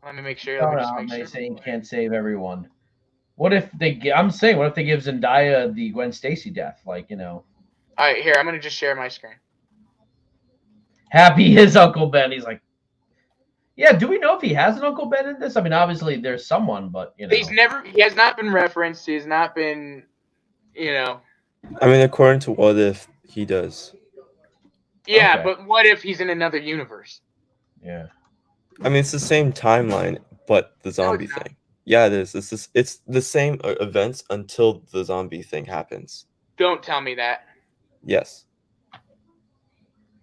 Let me make sure. They say he can't save everyone. What if they? I'm saying, what if they give Zendaya the Gwen Stacy death? Like, you know. All right, here I'm gonna just share my screen. Happy is Uncle Ben. He's like, yeah. Do we know if he has an Uncle Ben in this? I mean, obviously there's someone, but you know, He has not been referenced. He's not been, I mean, according to What If, he does. Yeah, Okay. but what if he's in another universe? Yeah. I mean, it's the same timeline, but the zombie it's not. thing. Yeah, it is. It's the same events until the zombie thing happens. Don't tell me that. Yes.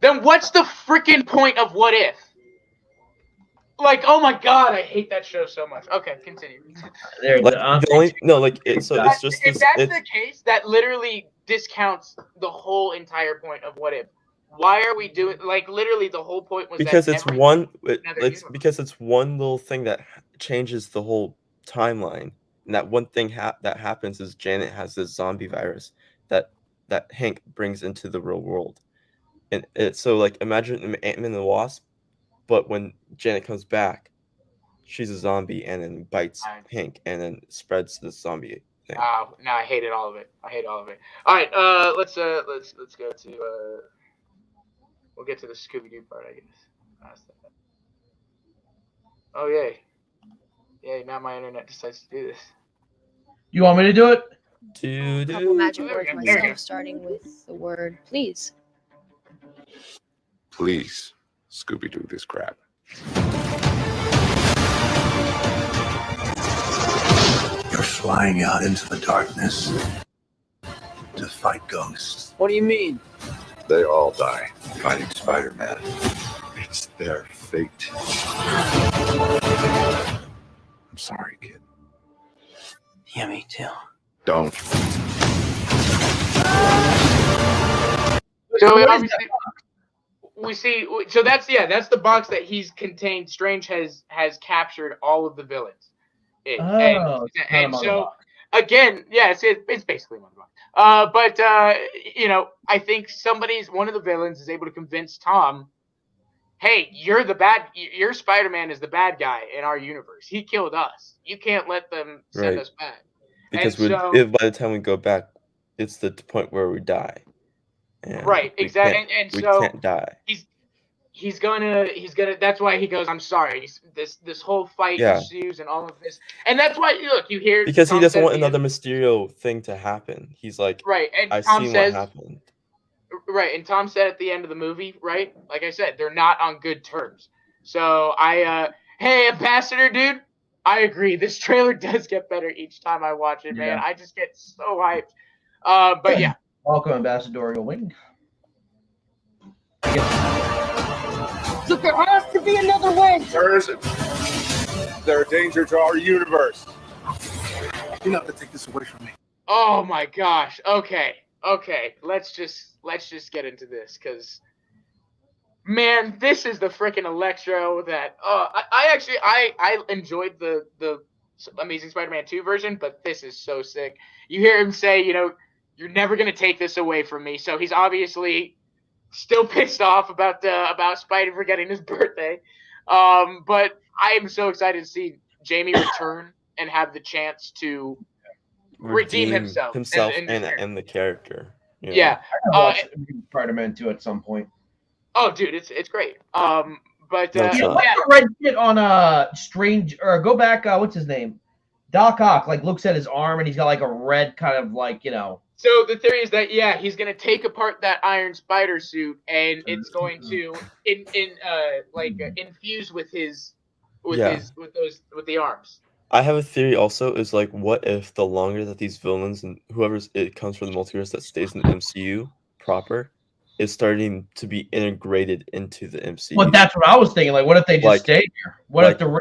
Then what's the freaking point of What If? Like, oh my god, I hate that show so much. Okay, continue. There, Like the only it's just if this. that's It's the case, that literally discounts the whole entire point of What If. Why are we doing literally the whole point was because that it's one. another It's universe. because it's one little thing that changes the whole timeline. And that one thing that happens is Janet has this zombie virus that Hank brings into the real world, and so like imagine Ant-Man and the Wasp, but when Janet comes back, she's a zombie and then bites Hank and then spreads the zombie thing. Oh, no, I hated all of it. I hate all of it. All right, let's go to we'll get to the Scooby-Doo part, I guess. Oh yay! Yay! Now my internet decides to do this. You want me to do it? A couple magic There we words go, there we go. myself, starting with the word please. Please, Scooby-Doo this crap. You're flying out into the darkness to fight ghosts. What do you mean? They all die fighting Spider-Man. It's their fate. I'm sorry, kid. Yeah, me too. Don't. So What is obviously, we see. So that's the box that he's contained. Strange has captured all of the villains. And so again, yeah, it's basically one box. But I think one of the villains is able to convince Tom, hey, you're your Spider-Man is the bad guy in our universe. He killed us. You can't let them send us back. Because by the time we go back, it's the point where we die. And right, exactly. And we so can't die. He's gonna. That's why he goes, I'm sorry. This whole fight ensues and all of this, and that's why you hear because Tom he doesn't want says another Mysterio thing to happen. He's like, right, and I've Tom seen says, what happened. Right, and Tom said at the end of the movie, right? Like I said, they're not on good terms. So hey, Ambassador, dude, I agree. This trailer does get better each time I watch it, man. I just get so hyped. But yeah. Welcome, Ambassadorial Wing. So there has to be another way. There isn't. They're a danger to our universe. You're not gonna take this away from me. Oh my gosh. Okay. Let's just get into this, because man, this is the freaking Electro that I enjoyed the Amazing Spider-Man 2 version, but this is so sick. You hear him say, you're never gonna take this away from me. So he's obviously still pissed off about Spidey forgetting his birthday. But I am so excited to see Jamie return and have the chance to redeem himself and the character. Yeah. I watch Spider-Man 2 at some point. Oh, dude, it's great. But what's the red shit on Strange, or go back, what's his name? Doc Ock looks at his arm and he's got a red kind of So the theory is that he's gonna take apart that Iron Spider suit and it's going to infuse with the arms. I have a theory also is what if the longer that these villains and it comes from the multiverse that stays in the MCU proper is starting to be integrated into the MCU. Well, that's what I was thinking. What if they just stay here? What if the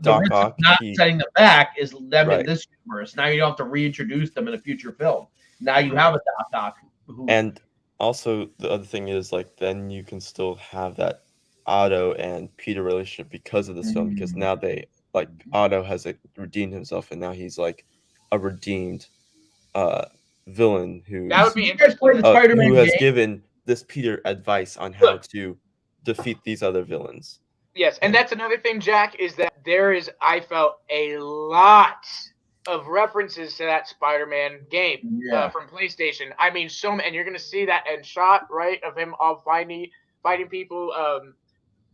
Doc Ock not setting them back is them in this universe? Now you don't have to reintroduce them in a future film. Now you have a Doc Ock. And also the other thing is then you can still have that Otto and Peter relationship because of this film, because now they Otto has redeemed himself and now he's a redeemed villain who has given this Peter advice on how to defeat these other villains. Yes, and that's another thing, Jack, is that there is, I felt, a lot of references to that Spider-Man game Yeah. from PlayStation. I mean, and you're gonna see that end shot, right, of him all fighting people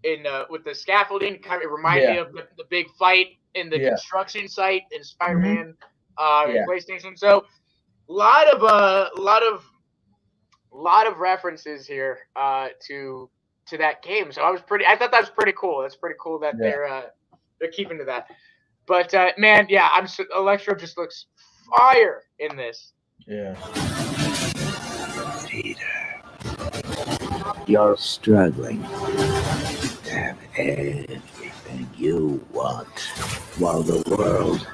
in with the scaffolding. Kind of remind me of the big fight in the construction site in Spider-Man in PlayStation. So lot of references here to that game. So I thought that was pretty cool. That's pretty cool that they're keeping to that. But man, yeah, Electro just looks fire in this. Yeah. Peter, you're struggling to have everything you want while the world.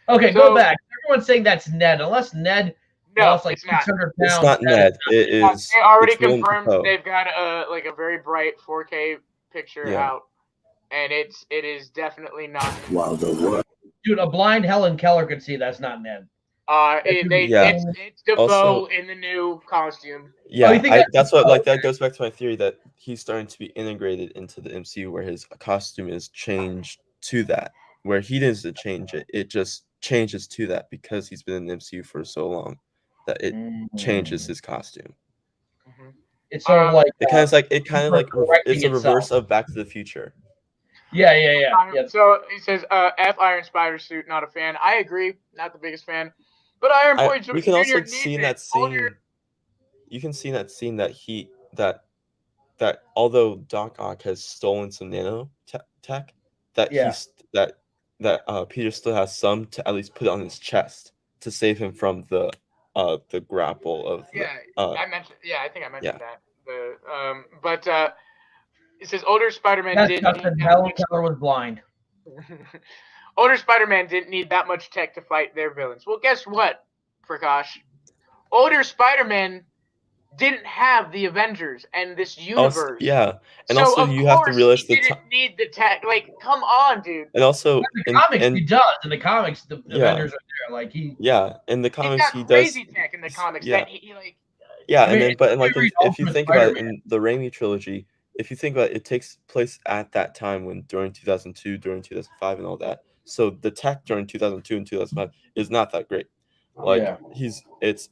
Okay, go back. Everyone's saying that's Ned, unless Ned lost like 600 pounds. It's not Ned. It is. They already it's Willem confirmed Dafoe. they've got a very bright 4K picture out, and it is definitely not. While the world. Dude, a blind Helen Keller could see that's not Ned. It's Defoe Also, in the new costume. Yeah, that's what that goes back to my theory that he's starting to be integrated into the MCU, where his costume is changed to that, where he doesn't change it; it just changes to that because he's been in the MCU for so long that it changes his costume. Mm-hmm. It's sort of like it's a reverse of Back to the Future. Yeah. So he says, F Iron Spider suit, not a fan. I agree, not the biggest fan. But Iron Boy Jr. You can also see in that scene. You can see in that scene that although Doc Ock has stolen some nano tech, that Peter still has some to at least put on his chest to save him from the grapple of. I think I mentioned that. But it says older Spider-Man didn't need Helen Keller was blind. Older Spider-Man didn't need that much tech to fight their villains. Well, guess what, Prakash? Older Spider-Man didn't have the Avengers and this universe. And also you have to realize he didn't need the tech. Like, come on, dude. And also in the comics, he does. In the comics, the Avengers are there. Like in the comics he does crazy tech in the comics that he like. If you think about it in the Raimi trilogy, if you think about it, it takes place at that time during 2002, during 2005, and all that. So the tech during 2002 and 2005 is not that great. And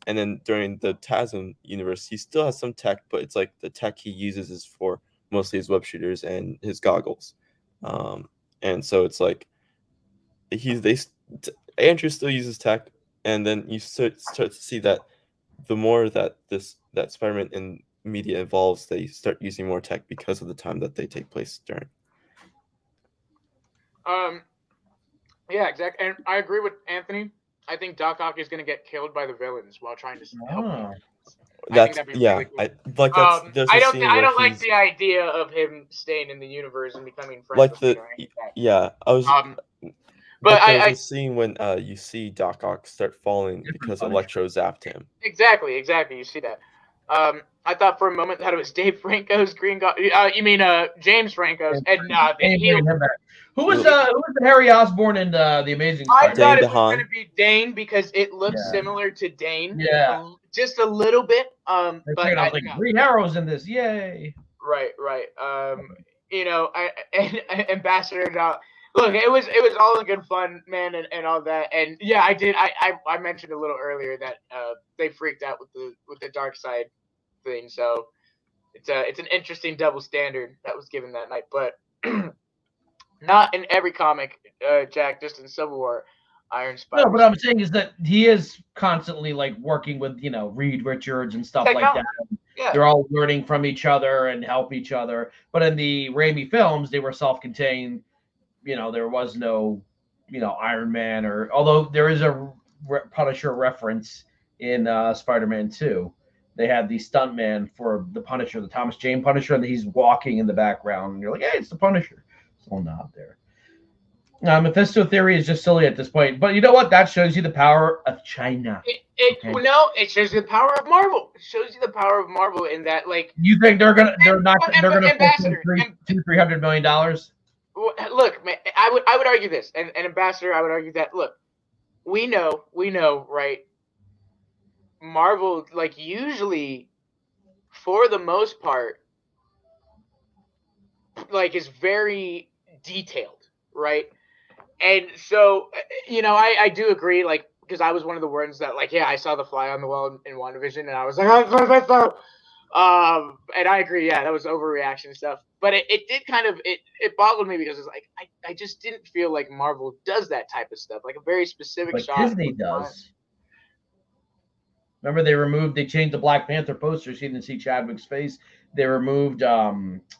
then during the TASM universe, he still has some tech, but it's like the tech he uses is for mostly his web shooters and his goggles. And so it's like Andrew still uses tech, and then you start to see that the more that Spider-Man in media evolves, they start using more tech because of the time that they take place during. Yeah, exactly. And I agree with Anthony. I think Doc Ock is going to get killed by the villains while trying to help them. I think that'd be really cool. I don't like the idea of him staying in the universe and becoming friends with But there's a scene when you see Doc Ock start falling because Electro zapped him. Exactly. You see that. I thought for a moment that it was Dave Franco's Green Goblin. You mean James Franco's? And who was the Harry Osborn in the Amazing Spider-Man? I thought it was going to be Dane because it looks similar to Dane. Yeah, just a little bit. But I was like, Green Arrow's in this, yay! Right. Ambassador. Look, it was all in good fun, man, and all that. And yeah, I did. I mentioned a little earlier that they freaked out with the dark side thing. So it's an interesting double standard that was given that night, but not in every comic, Jack. Just in Civil War, Iron Spider. No, what I'm saying is that he is constantly like working with Reed Richards and stuff like that. Yeah. They're all learning from each other and help each other. But in the Raimi films, they were self-contained. There was no, Iron Man although there is a Punisher reference in Spider-Man 2. They had the stuntman for the Punisher, the Thomas Jane Punisher, and he's walking in the background. And you're like, hey, it's the Punisher. Still not there. Mephisto theory is just silly at this point. But you know what? That shows you the power of China. It shows you the power of Marvel. It shows you the power of Marvel in that, like. You think they're gonna $300 million? Look, man, I would argue this, and Ambassador, I would argue that. Look, we know, right? Marvel, like, usually, for the most part, like, is very detailed, right? And so, I do agree, like, because I was one of the ones that, like, yeah, I saw the fly on the wall in WandaVision, and I was like, and I agree, yeah, that was overreaction and stuff. But it did kind of, it boggled me because it's like, I just didn't feel like Marvel does that type of stuff, like a very specific Like shot. Disney does. Remember, they changed the Black Panther poster so you didn't see Chadwick's face. They removed,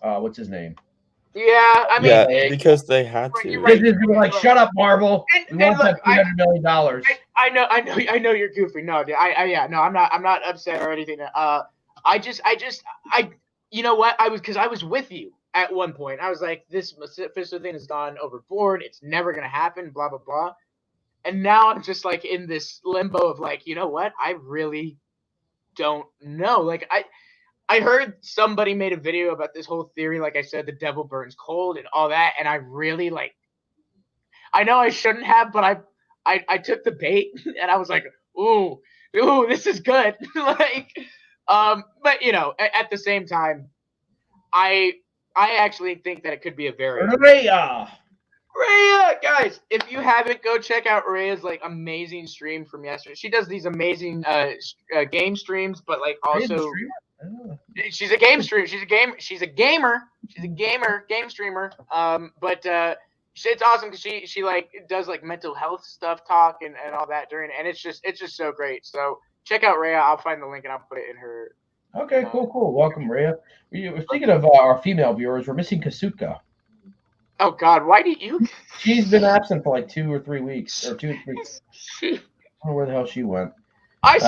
what's his name? Yeah, I mean, Yeah, because they had to. You're right. Disney's gonna be like, shut up, Marvel. And We want look, that $300 million. I know you're goofy. No, I'm not upset or anything. You know what? I was with you at one point. I was like, this Mephisto thing has gone overboard. It's never gonna happen. Blah blah blah. And now I'm just like in this limbo of like, you know what? I really don't know. Like I heard somebody made a video about this whole theory. Like I said, the devil burns cold and all that. And I really I know I shouldn't have, but I took the bait and I was like, ooh, this is good. But at the same time, I actually think that it could be a very Rhea, guys, if you haven't, go check out Rhea's amazing stream from yesterday. She does these amazing game streams, but also she's a game streamer. She's a gamer game streamer. But it's awesome because she does mental health stuff talk and all that during, and it's just so great. So check out Rhea. I'll find the link and I'll put it in her. Okay, cool. Welcome, Rhea. Speaking of our female viewers, we're missing Kasuka. Oh God, why do you? She's been absent for 2 or 3 weeks, or 2 or 3 weeks. I don't know where the hell she went. I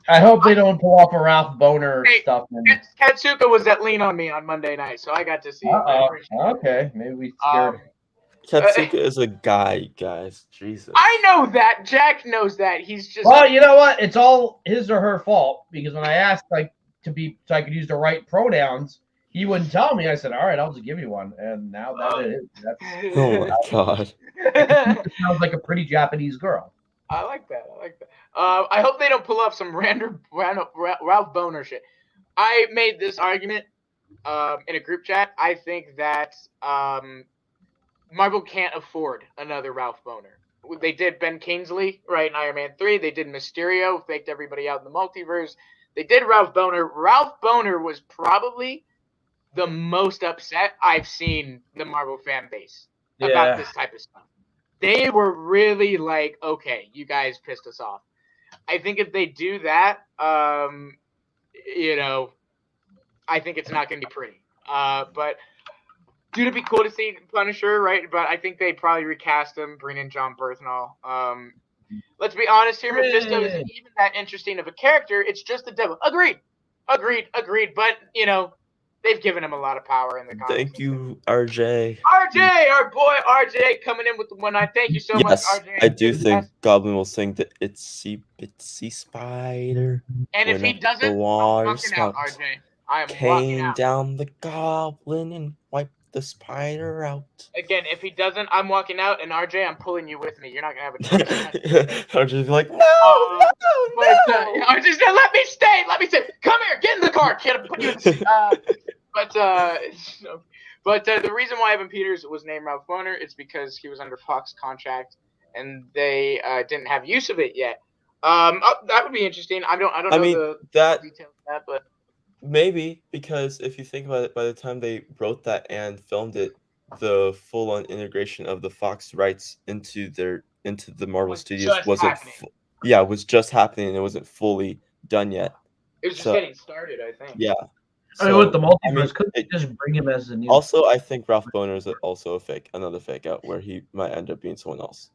hope they don't pull off a Ralph Boner stuff. Katsuka was at Lean on Me on Monday night, so I got to see it. Okay, maybe we scared. Katsuka is a guy, guys. Jesus. I know that. Jack knows that. He's just. Well, you know what? It's all his or her fault because when I asked so I could use the right pronouns, he wouldn't tell me. I said, "All right, I'll just give you one." And now that it is. Oh my God. It sounds like a pretty Japanese girl. I like that. I hope they don't pull up some random Ralph Boner shit. I made this argument in a group chat. I think that Marvel can't afford another Ralph Boner. They did Ben Kingsley, right, in Iron Man 3. They did Mysterio, faked everybody out in the multiverse. They did Ralph Boner. Ralph Boner was probably the most upset I've seen the Marvel fan base about this type of stuff. They were really like, okay, you guys pissed us off. I think if they do that, I think it's not going to be pretty. But dude, it'd be cool to see Punisher, right? But I think they'd probably recast him, bring in John Bernthal. Let's be honest here, Mephisto isn't even that interesting of a character. It's just the devil. Agreed. But, they've given him a lot of power in the comics. Thank you, RJ. RJ, our boy RJ coming in with the 1-9. Thank you so much, RJ. I do think Goblin will sing the Itsy Bitsy Spider. And if he doesn't, I'm walking out, RJ. I am walking out. Came down the Goblin and wiped the spider out. Again, if he doesn't, I'm walking out, and RJ, I'm pulling you with me. You're not going to have a choice. RJ's like, no. RJ's like, let me stay. Come here, get in the car. Can't put you in the But the reason why Evan Peters was named Ralph Boner is because he was under Fox contract, and they didn't have use of it yet. That would be interesting. I don't know the details of that, but maybe, because if you think about it, by the time they wrote that and filmed it, the full-on integration of the Fox rights into the Marvel Studios wasn't. It was just happening. It wasn't fully done yet. It was just getting started, I think. Yeah. With the multiverse, couldn't they just bring him as a new? Also, I think Ralph Boner is also another fake out where he might end up being someone else.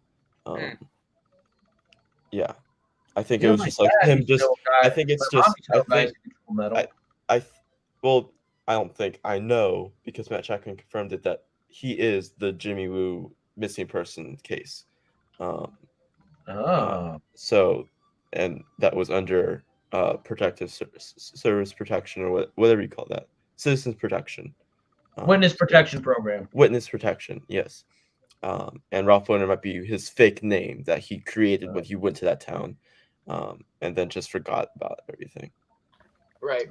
Yeah, I think it was just like him. I think it's just. I don't think I know because Matt Chapman confirmed it that he is the Jimmy Woo missing person case. So, and that was under protective service protection or whatever you call that, citizens protection, witness protection program. Witness protection, yes. And Ralph Boner might be his fake name that he created when he went to that town, and then just forgot about everything. Right.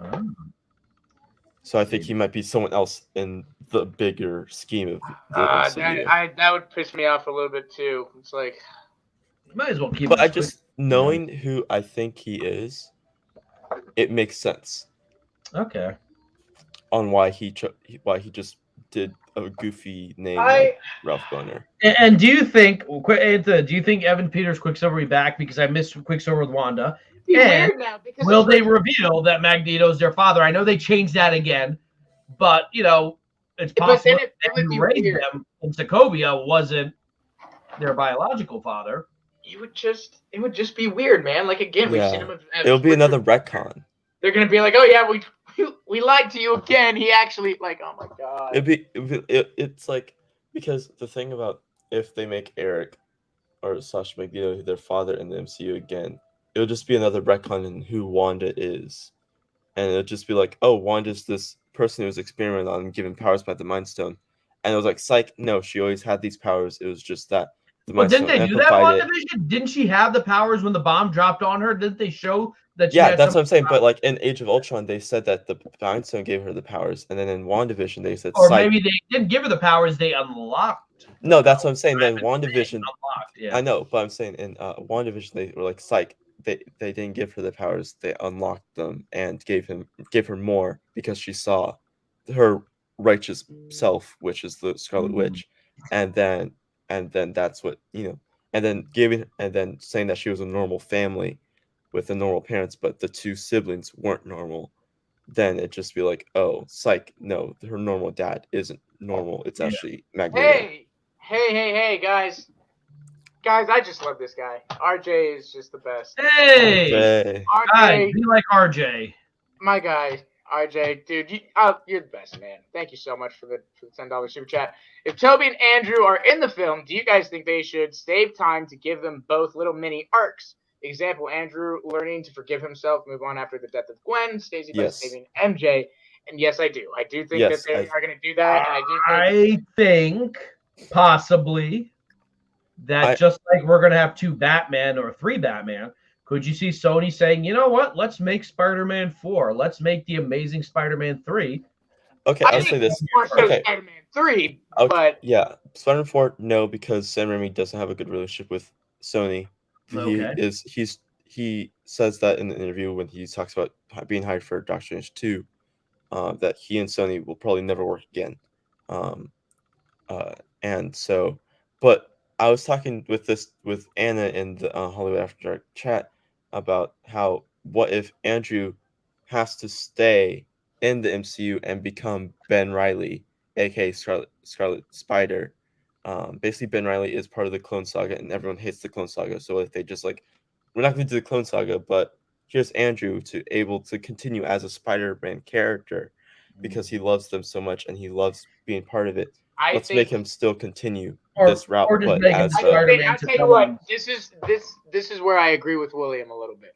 So I think he might be someone else in the bigger scheme of the MCU. That would piss me off a little bit too. It's like, Might as well keep But it I as quick. just knowing who I think he is, it makes sense Okay. on why he just did a goofy name I- like Ralph Boner. And do you think Evan Peters Quicksilver will be back? Because I missed Quicksilver with Wanda. be And weird now because will it's they like- reveal that Magneto's their father? I know they changed that again, but it's But possible then it would who be raised weird. them in Sokovia wasn't their biological father. it would just be weird, man. Like again, we've seen Yeah. him. It'll be another retcon. They're gonna be like, oh yeah, we lied to you again. He actually like, oh my god. It's like, because the thing about if they make Eric or Sasha Magneto their father in the MCU again, it'll just be another retcon in who Wanda is, and it'll just be like, oh, Wanda's this person who was experimented on and given powers by the Mind Stone, and it was like, psych, no, she always had these powers. It was just that the Well, Mind didn't Stone they do that amplified it. WandaVision? Didn't she have the powers when the bomb dropped on her? Didn't they show that she Yeah, had that's some what I'm saying. But like in Age of Ultron, they said that the Mind Stone gave her the powers, and then in WandaVision, they said, or psych. maybe they didn't give her the powers, they unlocked. No, that's what I'm saying. Then Right, WandaVision, Unlocked, yeah. I know, but I'm saying in WandaVision, they were like, psych, they didn't give her the powers, they unlocked them and gave her more because she saw her righteous self, which is the Scarlet Witch, and then that's what and then saying that she was a normal family with the normal parents, but the two siblings weren't normal. Then it'd just be like, oh, psych, no, her normal dad isn't normal. It's actually Magneto. Hey, guys, I just love this guy. RJ is just the best. Hey, Okay. guys, RJ, be like RJ. my guy. RJ, dude, you're the best, man. Thank you so much for the $10 super chat. If Toby and Andrew are in the film, do you guys think they should save time to give them both little mini arcs? Example: Andrew learning to forgive himself, move on after the death of Gwen, Stacey by Yes. saving MJ. And yes, I do. I do think Yes, that they are going to do that. And I think possibly that just like we're going to have 2 Batman or 3 Batman, could you see Sony saying, you know what, let's make Spider-Man 4. Let's make The Amazing Spider-Man 3. Okay, I I'll think say this. more so Okay. Spider-Man 3, Okay, but yeah, Spider-Man 4, no, because Sam Raimi doesn't have a good relationship with Sony. Okay. He says that in the interview when he talks about being hired for Doctor Strange 2, that he and Sony will probably never work again. And so, but I was talking with Anna in the Hollywood After Dark chat about how, what if Andrew has to stay in the MCU and become Ben Reilly, aka Scarlet Spider. Basically, Ben Reilly is part of the Clone Saga, and everyone hates the Clone Saga. So if they just like, we're not going to do the Clone Saga, but here's Andrew to able to continue as a Spider-Man character because he loves them so much and he loves being part of it. Let's make him still continue this route, or just but make him as Spider-Man I'll to tell you someone. what, this is where I agree with William a little bit.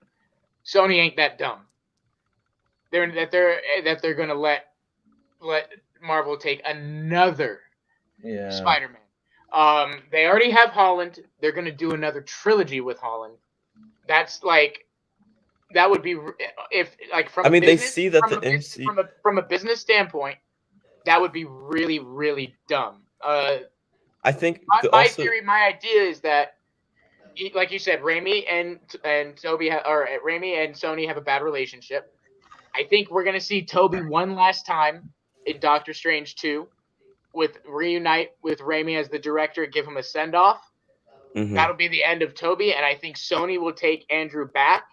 Sony ain't that dumb. They're gonna let Marvel take another Spider-Man. They already have Holland. They're gonna do another trilogy with Holland. That's like, that would be, if like from. I mean, business, they see that from the a business- from a business standpoint, that would be really, really dumb. I think My theory, my idea is that, like you said, Raimi and Toby Raimi and Sony have a bad relationship. I think we're gonna see Toby one last time in Doctor Strange 2, reunite with Raimi as the director, give him a send off. Mhm. That'll be the end of Toby, and I think Sony will take Andrew back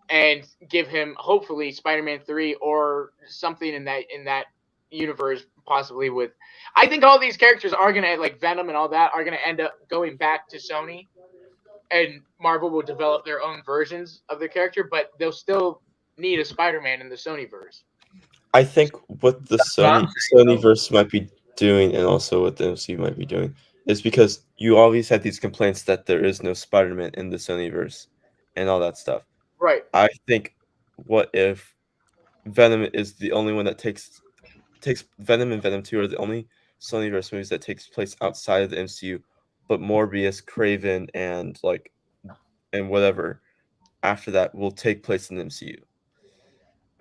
and give him hopefully Spider-Man 3 or something in that universe, possibly with. I think all these characters are gonna, like Venom and all that, are gonna end up going back to Sony, and Marvel will develop their own versions of the character, but they'll still need a Spider-Man in the Sony-verse. I think what the Sonyverse might be doing, and also what the MCU might be doing, is because you always had these complaints that there is no Spider-Man in the Sonyverse and all that stuff. Right. I think, what if Venom is the only one that takes Venom and Venom 2 are the only Sonyverse movies that takes place outside of the MCU, but Morbius, Kraven, and whatever after that will take place in the MCU.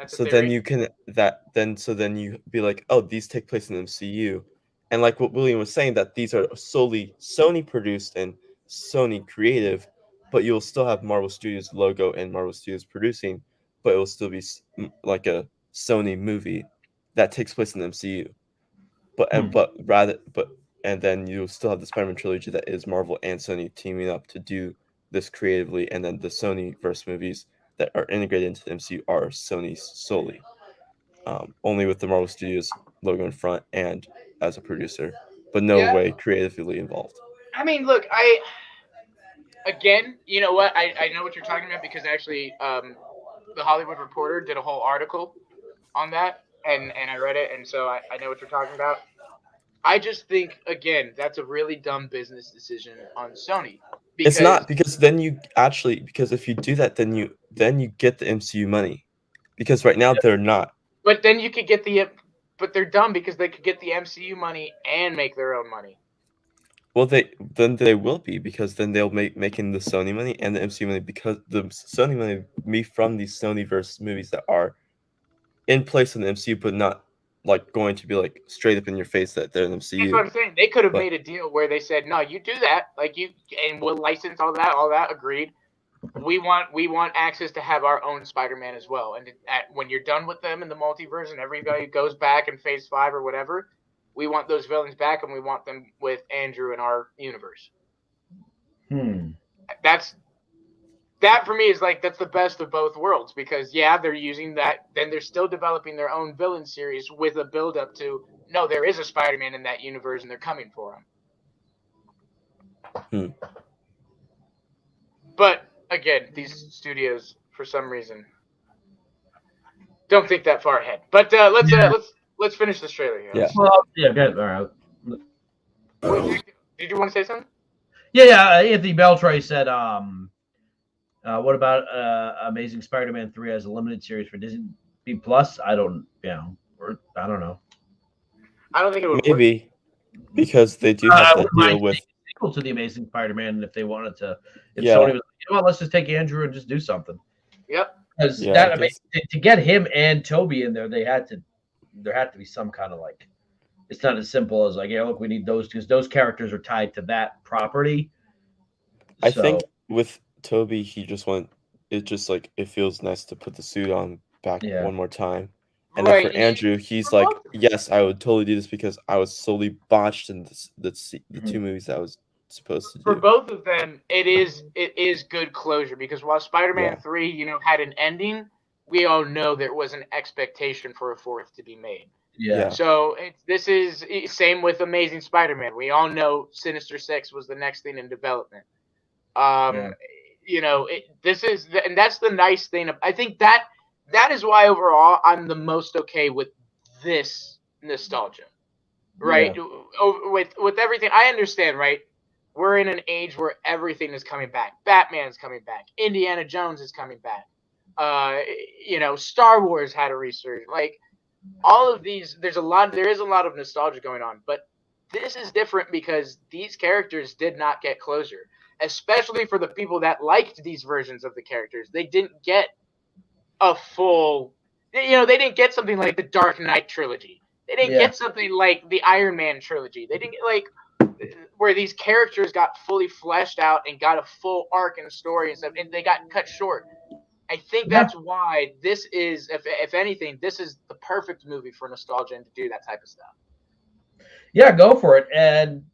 That's So a then theory. you can then you be like, oh, these take place in the MCU, and like what William was saying, that these are solely Sony produced and Sony creative, but you'll still have Marvel Studios logo and Marvel Studios producing, but it will still be like a Sony movie that takes place in the MCU. And then you'll still have the Spider-Man trilogy that is Marvel and Sony teaming up to do this creatively, and then the Sony verse movies that are integrated into the MCU are Sony's solely, only with the Marvel Studios logo in front and as a producer, but no Yeah. way creatively involved. I mean, look, again, you know what? I know what you're talking about because actually, the Hollywood Reporter did a whole article on that, and I read it, and so I know what you're talking about. I just think, again, that's a really dumb business decision on Sony. Because, It's not, because then because if you do that, then you get the MCU money, because right now they're not. But then you could get but they're dumb because they could get the MCU money and make their own money. Well, they will be, because then they'll making the Sony money and the MCU money, because the Sony money be from these Sonyverse movies that are in place in the MCU, but not like going to be like straight up in your face that they're in the MCU. That's what I'm saying. They could have made a deal where they said, "No, you do that, and we'll license all that. Agreed. We want access to have our own Spider-Man as well. And when you're done with them in the multiverse and everybody goes back in Phase 5 or whatever, we want those villains back, and we want them with Andrew in our universe." That for me is that's the best of both worlds, because they're using that, then they're still developing their own villain series with a build up to, no, there is a Spider-Man in that universe and they're coming for him. But again, these studios for some reason don't think that far ahead. But let's finish this trailer here. Yeah. Well, yeah, good. All right. Did you want to say something? Yeah. Anthony Beltray said, what about Amazing Spider-Man 3 as a limited series for Disney Plus? I don't know. I don't think it would maybe work. Because they do have that deal with sequel to the Amazing Spider-Man if they wanted to. If Sony was like, let's just take Andrew and just do something. Yep. Because to get him and Toby in there, there had to be some kind of it's not as simple as look, we need those, because those characters are tied to that property. I think with Toby, he just it feels nice to put the suit on back one more time. And then for Andrew, he's like, yes, I would totally do this because I was solely botched in the 2 movies that I was supposed to do. For both of them, it is good closure, because while Spider-Man 3, had an ending, we all know there was an expectation for a 4th to be made. Yeah. So this is same with Amazing Spider-Man. We all know Sinister Six was the next thing in development. This is, and that's the nice thing. I think that is why overall I'm the most okay with this nostalgia, right? Yeah. With everything, I understand, right? We're in an age where everything is coming back. Batman's coming back. Indiana Jones is coming back. Star Wars had a resurgence. All of these, there is a lot of nostalgia going on, but this is different because these characters did not get closure. Especially for the people that liked these versions of the characters. They didn't get a full, they didn't get something like the Dark Knight trilogy. They didn't get something like the Iron Man trilogy. They didn't get where these characters got fully fleshed out and got a full arc and story and stuff, and they got cut short. I think that's why this is, if anything, this is the perfect movie for nostalgia and to do that type of stuff. Yeah, go for it. And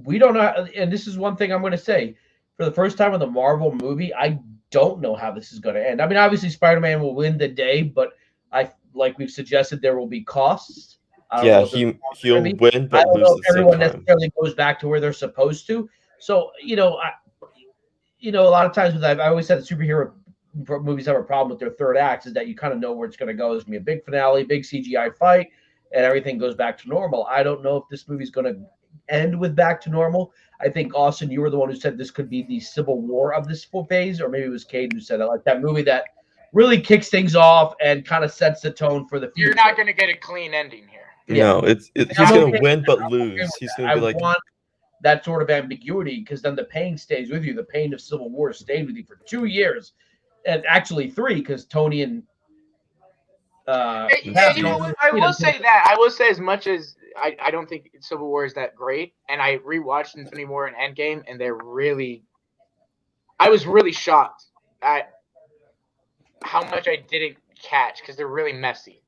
we don't know, and this is one thing I'm going to say. For the first time in the Marvel movie, I don't know how this is going to end. I mean, obviously, Spider-Man will win the day, but like we've suggested, there will be costs. He'll win, but lose I don't know if everyone necessarily goes back to where they're supposed to. So, a lot of times, I always said that superhero movies have a problem with their third acts is that you kind of know where it's going to go. There's going to be a big finale, big CGI fight, and everything goes back to normal. I don't know if this movie's going to end with back to normal. I think, Austin, you were the one who said this could be the Civil War of this phase, or maybe it was Cade who said it, like that movie that really kicks things off and kind of sets the tone for the future. You're not going to get a clean ending here. No, he's going to win but lose. He's going to be I want that sort of ambiguity, because then the pain stays with you. The pain of Civil War stayed with you for 2 years, and actually 3, because Tony and Yeah, you know what? I will say that. I will say as much as I don't think Civil War is that great, and I rewatched Infinity War and Endgame, and I was really shocked at how much I didn't catch because they're really messy,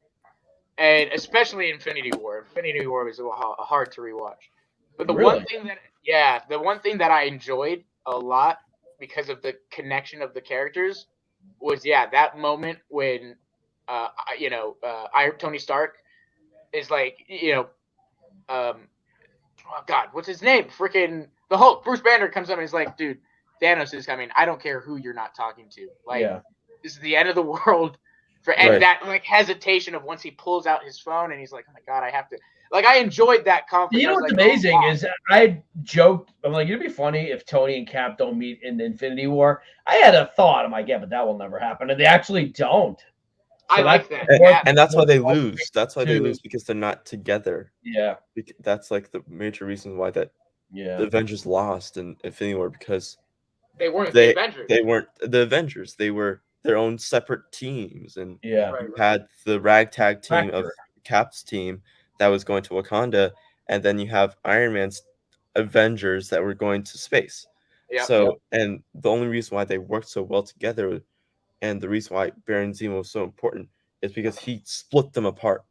and especially Infinity War. Infinity War was hard to rewatch, but the one thing that I enjoyed a lot because of the connection of the characters was that moment when Tony Stark is like oh God, what's his name? Freaking the Hulk. Bruce Banner comes up and he's like, dude, Thanos is coming. I don't care who you're not talking to. Like, this is the end of the world. And that like hesitation of once he pulls out his phone and he's like, oh my God, I have to. Like, I enjoyed that conflict. You know what's amazing is I joked. I'm like, it'd be funny if Tony and Cap don't meet in the Infinity War. I had a thought. I'm like, yeah, but that will never happen, and they actually don't. So I like that. And that's why they lose. That's why they lose, because they're not together. Yeah. That's like the major reason why the Avengers lost in Infinity War, because they weren't the Avengers. They weren't the Avengers. They were their own separate teams. And you had the ragtag team of Cap's team that was going to Wakanda, and then you have Iron Man's Avengers that were going to space. And the only reason why they worked so well together, and the reason why Baron Zemo was so important, is because he split them apart.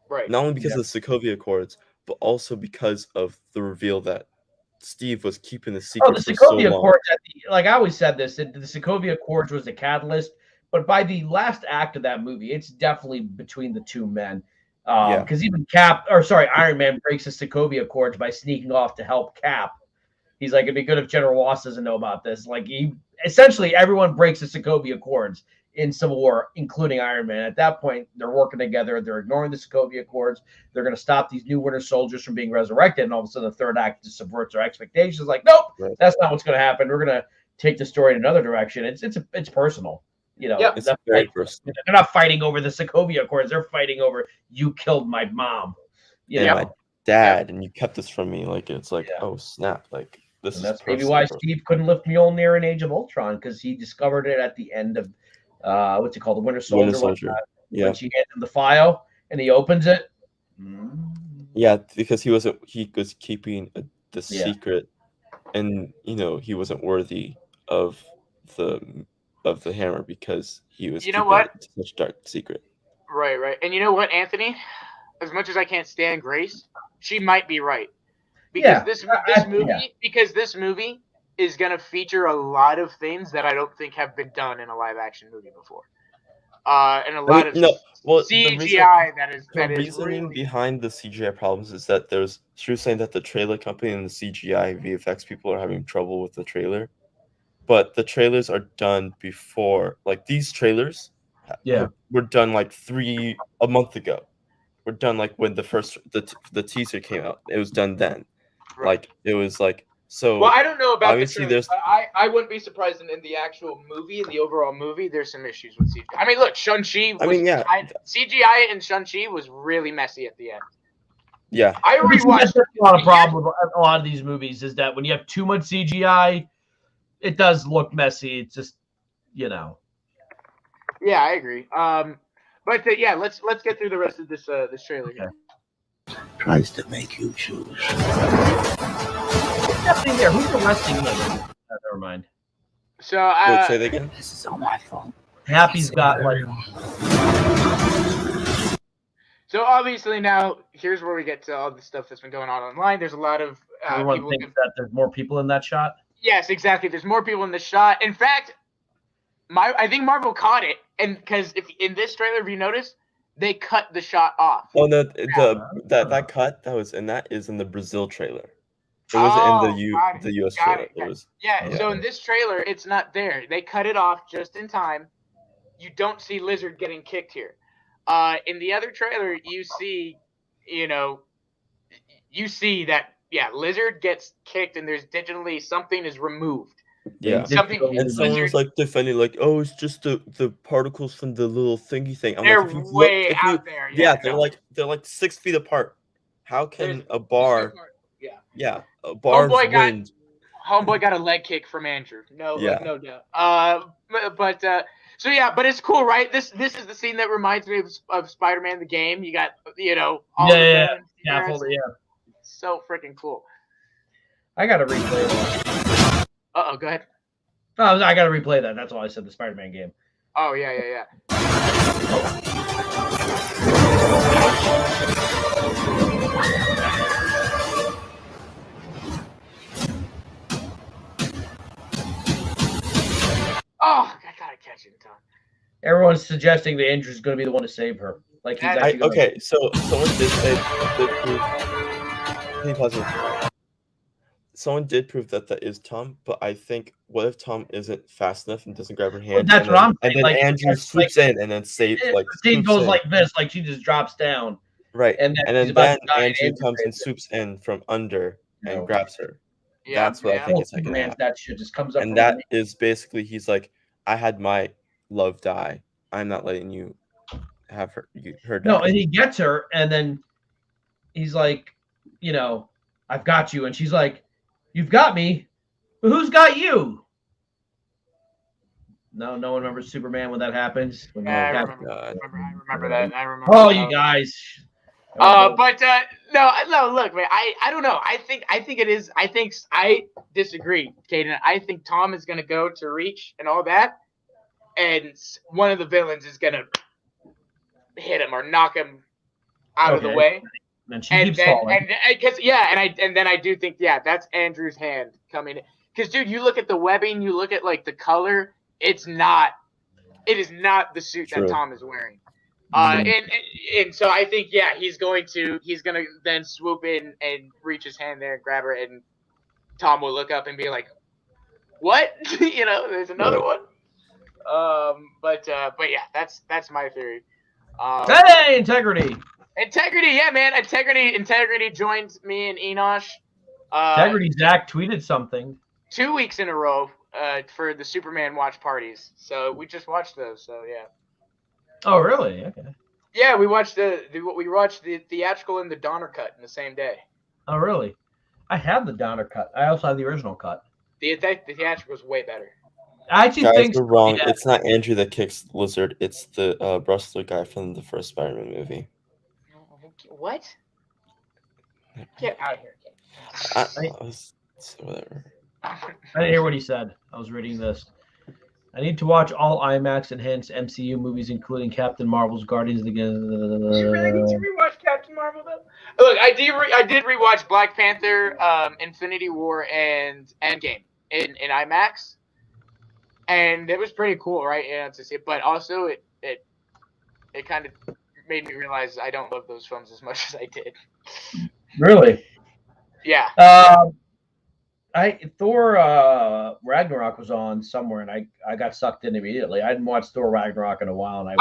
Right. Not only because of the Sokovia Accords, but also because of the reveal that Steve was keeping the secret. The Sokovia Accords, like I always said this, the Sokovia Accords was the catalyst, but by the last act of that movie, it's definitely between the two men. Because even Iron Man breaks the Sokovia Accords by sneaking off to help Cap. He's like, it'd be good if General Ross doesn't know about this. Like, essentially everyone breaks the Sokovia Accords in Civil War, including Iron Man. At that point, they're working together. They're ignoring the Sokovia Accords. They're going to stop these new Winter Soldiers from being resurrected. And all of a sudden, the third act just subverts their expectations. Like, nope, that's not what's going to happen. We're going to take the story in another direction. It's personal. It's very personal. They're not fighting over the Sokovia Accords. They're fighting over, you killed my mom. My dad, and you kept this from me. Like, it's like, oh snap! Like, this is that's maybe why Steve couldn't lift Mjolnir in Age of Ultron, because he discovered it at the end of what's it called, the Winter Soldier. When she hands him the file and he opens it. Yeah, because he was keeping the secret, and he wasn't worthy of the hammer because he was keeping such a dark secret. Right. And you know what, Anthony? As much as I can't stand Grace, she might be right. Because this movie is going to feature a lot of things that I don't think have been done in a live action movie before. And a lot of CGI the reasoning behind the CGI problems is that she was saying that the trailer company and the CGI VFX people are having trouble with the trailer. But the trailers are done before, like these trailers were done like a month ago. We're done like when the teaser came out. It was done then. Right. Like, it was like, so. Well, I don't know about obviously the I wouldn't be surprised in the actual movie, in the overall movie, there's some issues with CGI. I mean, look, Shang-Chi CGI in Shang-Chi was really messy at the end. Yeah. I rewatched a lot of problem with a lot of these movies is that when you have too much CGI, it does look messy. It's just, Yeah, I agree. But let's get through the rest of this trailer here. Tries to make you choose. what's happening there? Who's arresting him? Never mind. So say that again. This is all my fault. Happy's got like. So obviously now here's where we get to all the stuff that's been going on online. There's a lot of everyone thinks that there's more people in that shot. Yes, exactly. There's more people in the shot. In fact, I think Marvel caught it, and because if in this trailer, if you notice, they cut the shot off. Oh no, that cut that is in the Brazil trailer. It wasn't in the US trailer. It was So in this trailer, it's not there. They cut it off just in time. You don't see Lizard getting kicked here. In the other trailer, you see that Lizard gets kicked, and there's digitally something is removed. Yeah, and someone was like defending, like, oh, it's just the particles from the little thingy thing. They're way out there. Yeah, they're like 6 feet apart. How can a bar? A bar. Homeboy got a leg kick from Andrew. No doubt. So yeah, but it's cool, right? This is the scene that reminds me of Spider-Man the game. You got all the villains there. Scaffold, yeah. So freaking cool. I gotta replay that. Go ahead. Oh, I gotta replay that. That's all I said. The Spider-Man game. Oh yeah. Oh, I gotta catch it in time. Everyone's suggesting that Andrew's going to be the one to save her. Like he's actually gonna... Okay, so someone did say can you pause it? Someone did prove that is Tom, but I think what if Tom isn't fast enough and doesn't grab her hand? Well, that's what I'm saying. And then like, Andrew swoops in and then saves. The scene goes like this, like she just drops down. Right, and then Andrew comes and swoops in from under and grabs her. Yeah, that's what I think it's like. That shit just comes up, and that is basically he's like, I had my love die. I'm not letting you have her die. No, and he gets her, and then he's like, I've got you, and she's like, you've got me, but who's got you? No one remembers Superman when that happens. I remember that. I remember. Oh, you guys. No, look, man. I don't know. I think it is. I disagree, Caden. I think Tom is gonna go to Reach and all that, and one of the villains is gonna hit him or knock him out of the way. And she keeps falling. And then I do think that's Andrew's hand coming in. Because dude, you look at the webbing, you look at like the color. It is not the suit that Tom is wearing. And so I think he's gonna then swoop in and reach his hand there and grab her, and Tom will look up and be like, "What?" There's another one. But yeah, that's my theory. Hey, integrity, yeah, man. Integrity joined me and Enosh. Integrity Zach tweeted something 2 weeks in a row for the Superman watch parties. So we just watched those. So yeah. Oh really? Okay. Yeah, we watched the theatrical and the Donner cut in the same day. Oh really? I have the Donner cut. I also have the original cut. The theatrical was way better. I actually think you're wrong. It's not Andrew that kicks Lizard. It's the Brustler guy from the first Spider-Man movie. What? Get out of here. Whatever. I didn't hear what he said. I was reading this. I need to watch all IMAX and hence MCU movies, including Captain Marvel's Guardians of the Galaxy. You really need to rewatch Captain Marvel, though? Look, I did rewatch Black Panther, Infinity War, and Endgame in IMAX. And it was pretty cool, right? Yeah, to see it. But also, it kind of made me realize I don't love those films as much as I did. Really? Yeah. Thor Ragnarok was on somewhere, and I got sucked in immediately. I hadn't watched Thor Ragnarok in a while, and I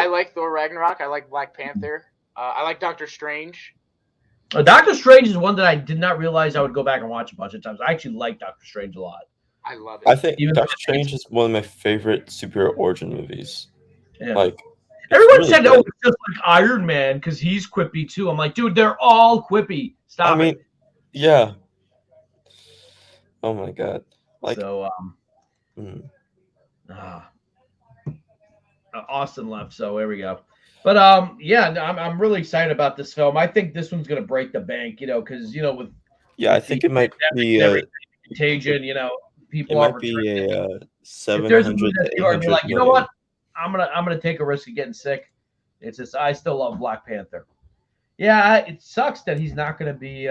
like Thor Ragnarok. I like Black Panther. I like Doctor Strange. Doctor Strange is one that I did not realize I would go back and watch a bunch of times. I actually like Doctor Strange a lot. I love it. I think Doctor Strange is one of my favorite superhero origin movies. Yeah. Like everyone said, good. "Oh, it's just like Iron Man because he's quippy too." I'm like, dude, they're all quippy. Stop it. Yeah. Oh my god! Like so, Austin left, so there we go. But I'm really excited about this film. I think this one's gonna break the bank, because with I think it might be Contagion. People it might be a 700 to 800 be like, you know what? I'm gonna take a risk of getting sick. It's just I still love Black Panther. Yeah, it sucks that he's not gonna be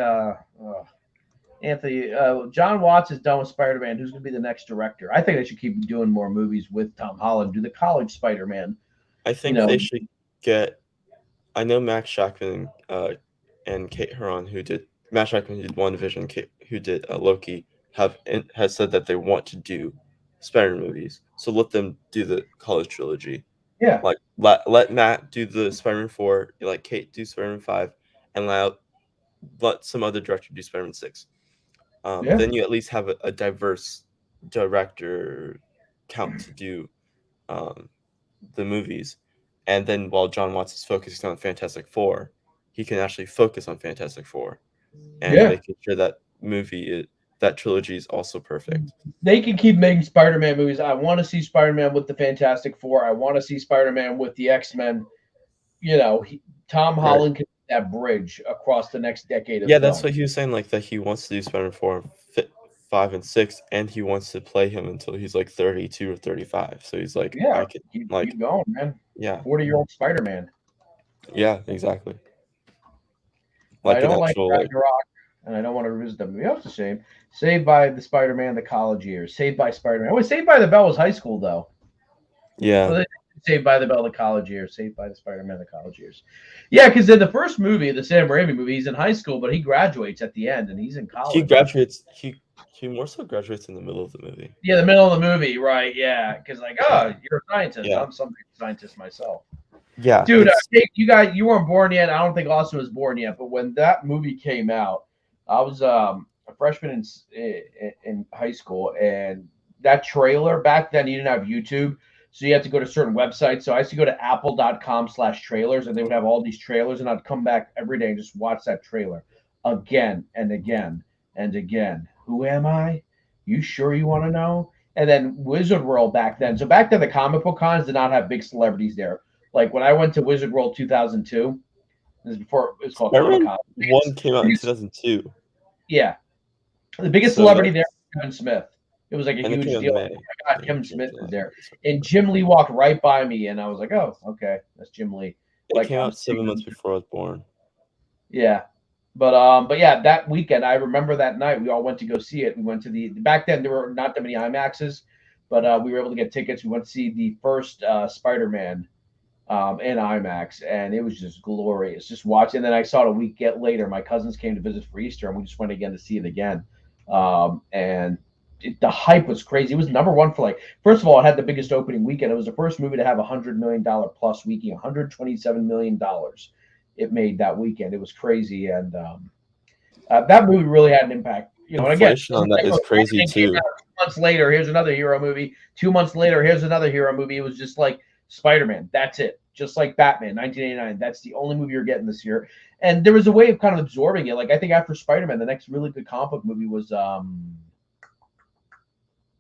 Anthony, John Watts is done with Spider-Man. Who's going to be the next director? I think they should keep doing more movies with Tom Holland. Do the college Spider-Man. I think they should get. I know Max Shackman and Kate Herron, who did Max Shackman, who did WandaVision, Kate, who did Loki, has said that they want to do Spider-Man movies. So let them do the college trilogy. Yeah. Like let Matt do the Spider-Man 4, let Kate do Spider-Man 5, and let some other director do Spider-Man 6. Then you at least have a diverse director count to do the movies. And then while John Watts is focusing on Fantastic Four, he can actually focus on Fantastic Four and making sure that that trilogy is also perfect. They can keep making Spider-Man movies. I want to see Spider-Man with the Fantastic Four. I want to see Spider-Man with the X-Men. Tom Holland can be that bridge across the next decade of Yeah, film. that's what he was saying. Like that he wants to do Spider-Man 4, 5, and 6, and he wants to play him until he's like 32 or 35. So he's like, I could keep like going, man. Yeah, 40-year-old Spider-Man. Yeah, exactly. I don't like Ragnarok, and I don't want to revisit the movie. That's a shame. Saved by the Spider-Man, the college years. Saved by Spider-Man. Oh, Saved by the Bell was high school, though. Yeah. So Saved by the Bell, the college years. Saved by the Spider-Man, the college years. Yeah, because in the first movie, the Sam Raimi movie, he's in high school, but he graduates at the end, and he's in college. He graduates. He more so graduates in the middle of the movie. Yeah, the middle of the movie, right? Yeah, because you're a scientist. Yeah. I'm some scientist myself. Yeah, dude, you weren't born yet. I don't think Austin was born yet. But when that movie came out, I was a freshman in high school, and that trailer back then you didn't have YouTube, so you had to go to certain websites. So I used to go to apple.com/trailers, and they would have all these trailers, and I'd come back every day and just watch that trailer again and again and again. Who am I? You sure you want to know? And then Wizard World back then. So back then the comic book cons did not have big celebrities there. Like when I went to Wizard World 2002, this is before it was called Comic-Con. One came out in 2002. Yeah. The biggest celebrity there was Kevin Smith. It was like a huge deal. Oh my God, Kevin Smith was there. And Jim Lee walked right by me, and I was like, oh, okay, that's Jim Lee. It came out 7 months before I was born. Yeah. But yeah, that weekend, I remember that night, we all went to go see it. We went to back then there were not that many IMAXs, but we were able to get tickets. We went to see the first Spider-Man in IMAX, and it was just glorious. Just watching. And then I saw it a week later. My cousins came to visit for Easter, and we just went again to see it again. And the hype was crazy. It was number one for first of all, it had the biggest opening weekend. It was the first movie to have $100 million plus weekend, $127 million. It made that weekend. It was crazy, and that movie really had an impact. And again, on that is crazy too. 2 months later, here's another hero movie. 2 months later, here's another hero movie. It was just like Spider-Man. That's it. Just like Batman, 1989. That's the only movie you're getting this year. And there was a way of kind of absorbing it. I think after Spider-Man, the next really good comic book movie was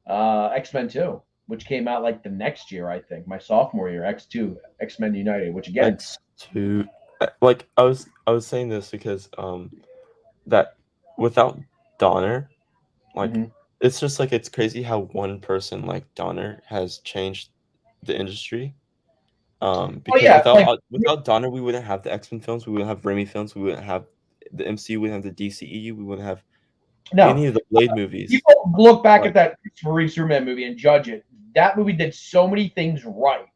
X-Men 2, which came out the next year. I think my sophomore year, X2, X-Men United, which again, X2. I was saying this because that without Donner, it's just it's crazy how one person like Donner has changed the industry. Because without Donner, we wouldn't have the X-Men films, we wouldn't have Raimi films, we wouldn't have the MCU, we wouldn't have the DCEU, we wouldn't have any of the Blade movies. People look back at that Superman movie and judge it. That movie did so many things right.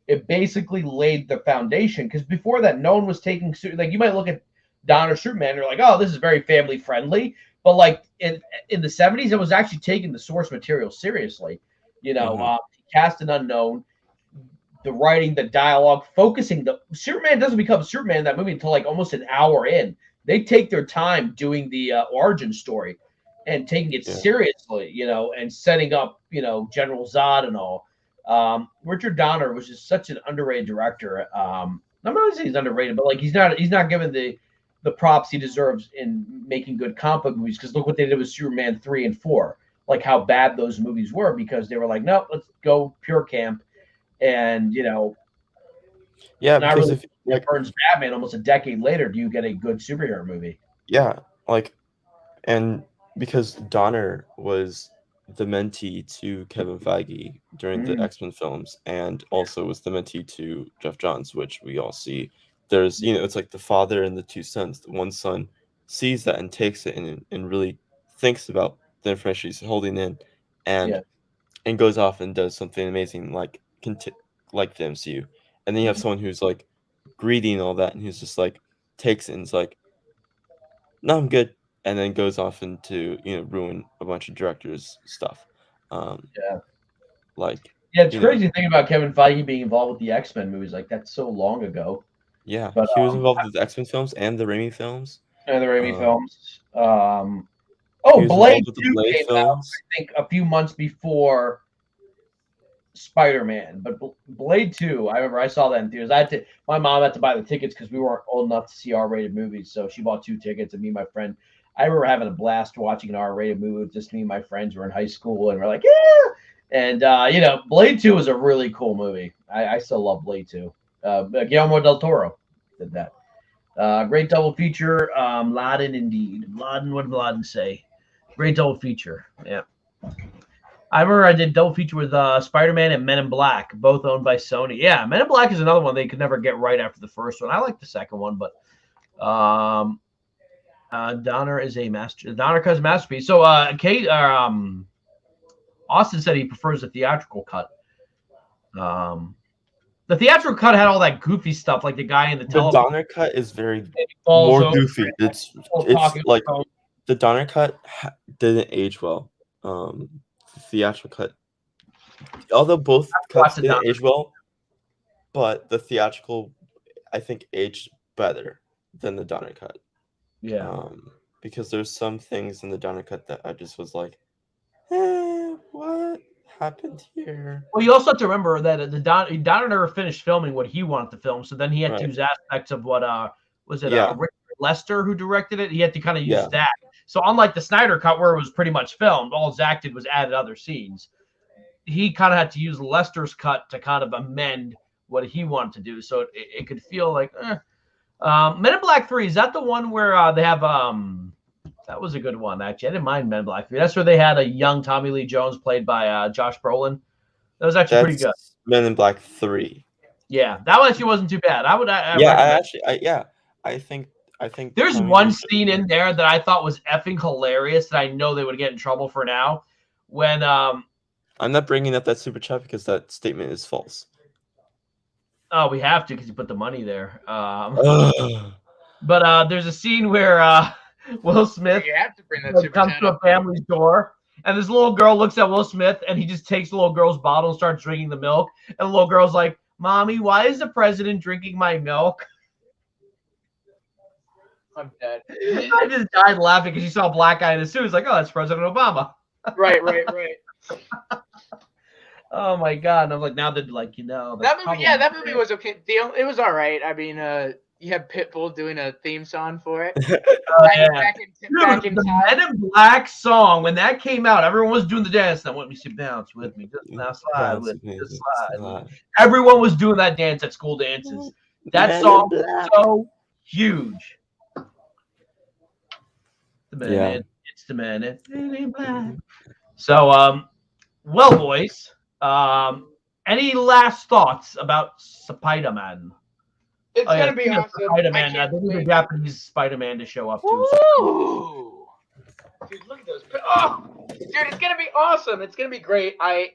It basically laid the foundation, because before that, no one was taking you might look at Donner Superman and you're like, oh, this is very family friendly, but in the 70s, it was actually taking the source material seriously. Cast an unknown, the writing, the dialogue, focusing. Superman doesn't become Superman in that movie until almost an hour in. They take their time doing the origin story and taking it seriously, and setting up, General Zod and all. Richard Donner was just such an underrated director. I'm not going to say he's underrated, but he's not given the props he deserves in making good comic book movies, because look what they did with Superman 3 and 4, how bad those movies were, because they were like, no, let's go pure camp. And because if Burns Batman almost a decade later, do you get a good superhero movie? Yeah, and because Donner was the mentee to Kevin Feige during the X-Men films, and also was the mentee to Jeff Johns, which we all see. There's it's like the father and the two sons. The one son sees that and takes it and really thinks about the information he's holding in, and goes off and does something amazing like the MCU. And then you have someone who's greedy and all that, and who's just takes it and is no, I'm good, and then goes off into ruin a bunch of directors' stuff. It's crazy to think about Kevin Feige being involved with the X-Men movies. That's so long ago. Yeah, but he was involved with the X-Men films and the Raimi films. And the Raimi films. Blade 2 came out, I think, a few months before Spider-Man. But Blade 2, I remember I saw that in theaters. My mom had to buy the tickets because we weren't old enough to see R-rated movies, so she bought 2 tickets, and me and my friend, I remember having a blast watching an R-rated movie with just me and my friends. Were in high school, and we're like, yeah. And Blade 2 was a really cool movie. I still love Blade 2. Guillermo del Toro did that. Great double feature. Laden indeed. Laden, what did Laden say? Great double feature. Yeah. I remember I did double feature with Spider-Man and Men in Black, both owned by Sony. Yeah, Men in Black is another one they could never get right after the first one. I like the second one, but Donner is a master. Donner Cut's masterpiece. So Austin said he prefers the theatrical cut. The theatrical cut had all that goofy stuff, like the guy in the telephone. Donner cut is very more goofy. It's like the Donner cut didn't age well. The theatrical cut, although both cuts didn't age well, but the theatrical, I think, aged better than the Donner cut. Yeah. Because there's some things in the Donner cut that I just was like, what happened here? Well, you also have to remember that Donner never finished filming what he wanted to film, so then he had to use aspects of what Rick Lester who directed it. He had to kind of use that. So unlike the Snyder cut where it was pretty much filmed, all Zach did was added other scenes. He kind of had to use Lester's cut to kind of amend what he wanted to do, so it could feel like. Men in Black 3, is that the one where they have that was a good one, actually. I didn't mind Men in Black 3. That's where they had a young Tommy Lee Jones played by Josh Brolin. That was actually pretty good. Men in Black 3. Yeah, that one actually wasn't too bad. I think there's Tommy one Lee scene in there that I thought was effing hilarious that I know they would get in trouble for now. When I'm not bringing up that super chat because that statement is false. Oh, we have to because you put the money there. But there's a scene where Will Smith comes to a family's door, and this little girl looks at Will Smith, and he just takes the little girl's bottle and starts drinking the milk. And the little girl's like, "Mommy, why is the president drinking my milk?" I'm dead. I just died laughing because she saw a black guy in a suit. It's like, oh, that's President Obama. Right. Oh my god! And I'm like, now that that movie was okay. It was all right. I mean, you have Pitbull doing a theme song for it. Back in the time. Men in Black song, when that came out, everyone was doing the dance. Now, let me see, bounce with me, just now slide with me, just slide. Everyone was doing that dance at school dances. That song was so huge. It's the man in black. So, well, boys. Any last thoughts about Spider-Man? It's gonna be awesome. Spider-Man. I think the Japanese Spider-Man to show up too. Ooh. Dude, look at those. Oh, dude, it's gonna be awesome. It's gonna be great. I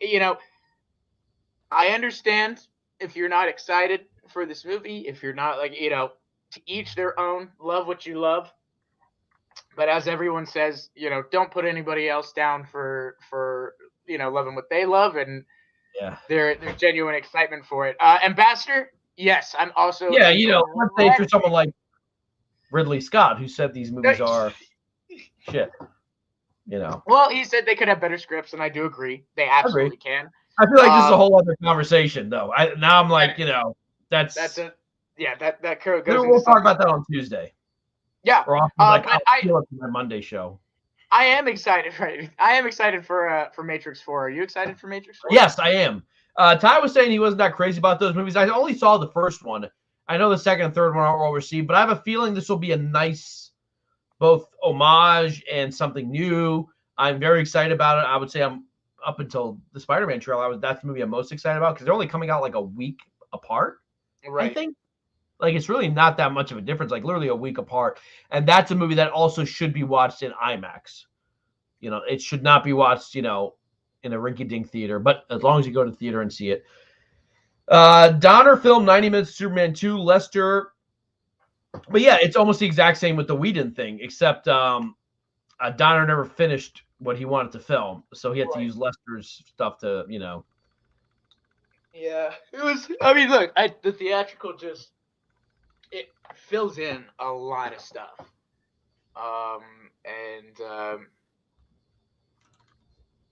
understand if you're not excited for this movie, if you're not to each their own. Love what you love. But as everyone says, don't put anybody else down for loving what they love and their genuine excitement for it. Ambassador, yes, I'm also let's say for someone like Ridley Scott who said these movies are shit. Well, he said they could have better scripts, and I do agree. They absolutely can. I feel like this is a whole other conversation, though. I'm like, that goes. We'll talk about that on Tuesday. Yeah, I feel it for my Monday show. I am excited. Right, I am excited for Matrix 4. Are you excited for Matrix 4? Yes, I am. Ty was saying he wasn't that crazy about those movies. I only saw the first one. I know the second and third one aren't well received, but I have a feeling this will be a nice, both homage and something new. I'm very excited about it. I would say I'm up until the Spider-Man trailer. That's the movie I'm most excited about because they're only coming out like a week apart. Right. I think. Like, it's really not that much of a difference, like literally a week apart. And that's a movie that also should be watched in IMAX. It should not be watched, in a rinky-dink theater, but as long as you go to the theater and see it. Donner film 90 Minutes Superman 2, Lester. But yeah, it's almost the exact same with the Whedon thing, except Donner never finished what he wanted to film. So he had to use Lester's stuff to, Yeah, it was, look, the theatrical it fills in a lot of stuff.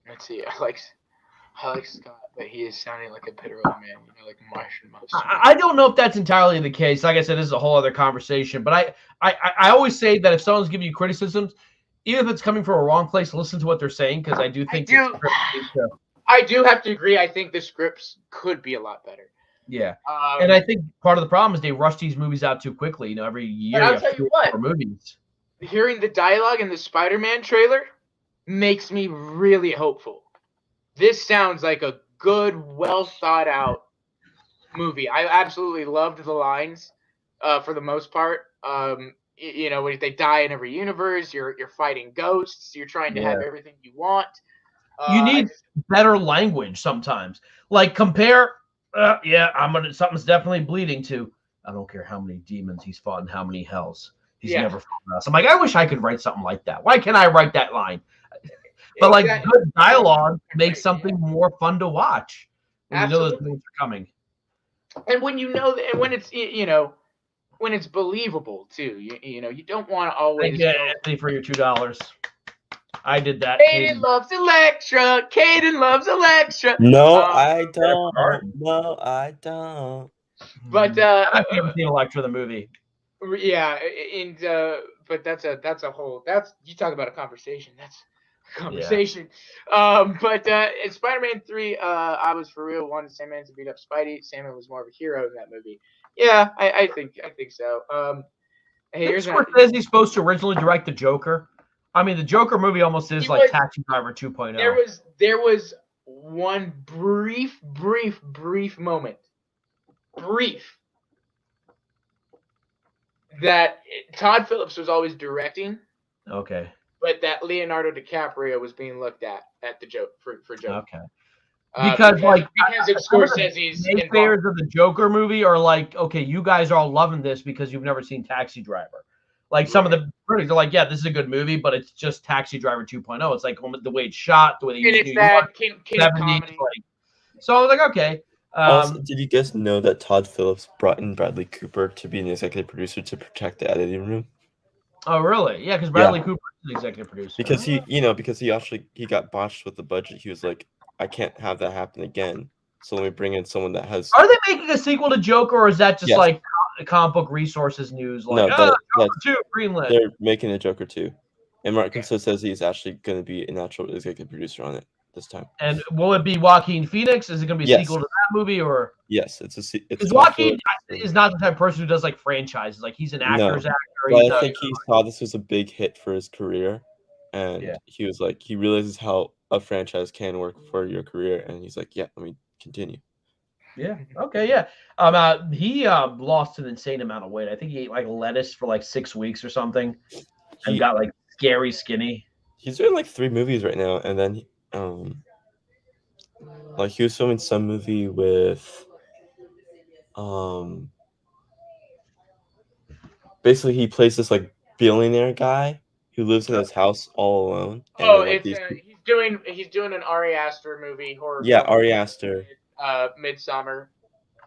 Let's see. I like Scott, but he is sounding like a bitter old man, like Martian Mouse. I don't know if that's entirely the case. Like I said, this is a whole other conversation. But I always say that if someone's giving you criticisms, even if it's coming from a wrong place, listen to what they're saying because I do think I do have to agree. I think the scripts could be a lot better. Yeah, and I think part of the problem is they rush these movies out too quickly. You know, every year I'll you tell have you 3 what. or 4 movies. Hearing the dialogue in the Spider-Man trailer makes me really hopeful. This sounds like a good, well thought out movie. I absolutely loved the lines for the most part. You know, when they die in every universe, you're fighting ghosts. You're trying to have everything you want. You need better language sometimes. Like compare. Something's definitely bleeding to. I don't care how many demons he's fought and how many hells he's never fought us. I'm like, I wish I could write something like that. Why can't I write that line? But like good dialogue makes something more fun to watch when you know those movies are coming. And when you know, and when it's when it's believable too. You know, you don't want to always. Thank you, Anthony, for your $2. I did that. Caden loves Electra. Caden loves Electra. No, I don't. No, I don't. But I've never seen Electra the movie. Yeah, and but that's a whole. You talk about a conversation. That's a conversation. Yeah. But in Spider-Man 3, I was for real wanted Sandman to beat up Spidey. Sandman was more of a hero in that movie. Yeah, I think so. Hey, here's Scorsese's supposed to originally direct the Joker. I mean, the Joker movie almost is like Taxi Driver 2.0. There was one brief moment, that Todd Phillips was always directing. Okay. But that Leonardo DiCaprio was being looked at the joke for Joker. Okay. Because of Scorsese's naysayers of the Joker movie are like, okay, you guys are all loving this because you've never seen Taxi Driver. Like some of the critics are like, yeah, this is a good movie, but it's just Taxi Driver 2.0. It's like the way it's shot, the way they use New York, 70s. So I was like, okay. Also, did you guys know that Todd Phillips brought in Bradley Cooper to be an executive producer to protect the editing room? Oh, really? Yeah, because Bradley Cooper is the executive producer. Because he got botched with the budget. He was like, I can't have that happen again. So let me bring in someone that has. Are they making a sequel to Joker, or is that just like comic book resources news? Like, Joker 2, greenlit. They're making a Joker 2, and Martin says he's actually going to be an actual executive producer on it this time. And will it be Joaquin Phoenix? Is it going to be a sequel to that movie, or? Yes, it's because Joaquin is not the type of person who does like franchises. Like he's an actor's actor. But I think he saw this was a big hit for his career, and he was like, he realizes how a franchise can work for your career, and he's like, yeah, let me continue. Yeah. Okay. Yeah. He lost an insane amount of weight. I think he ate like lettuce for like 6 weeks or something, and got like scary skinny. He's doing like 3 movies right now, and then like he was filming some movie with basically he plays this like billionaire guy who lives in his house all alone. Oh, it's he's doing an Ari Aster movie horror. Yeah, Ari Aster. Midsummer,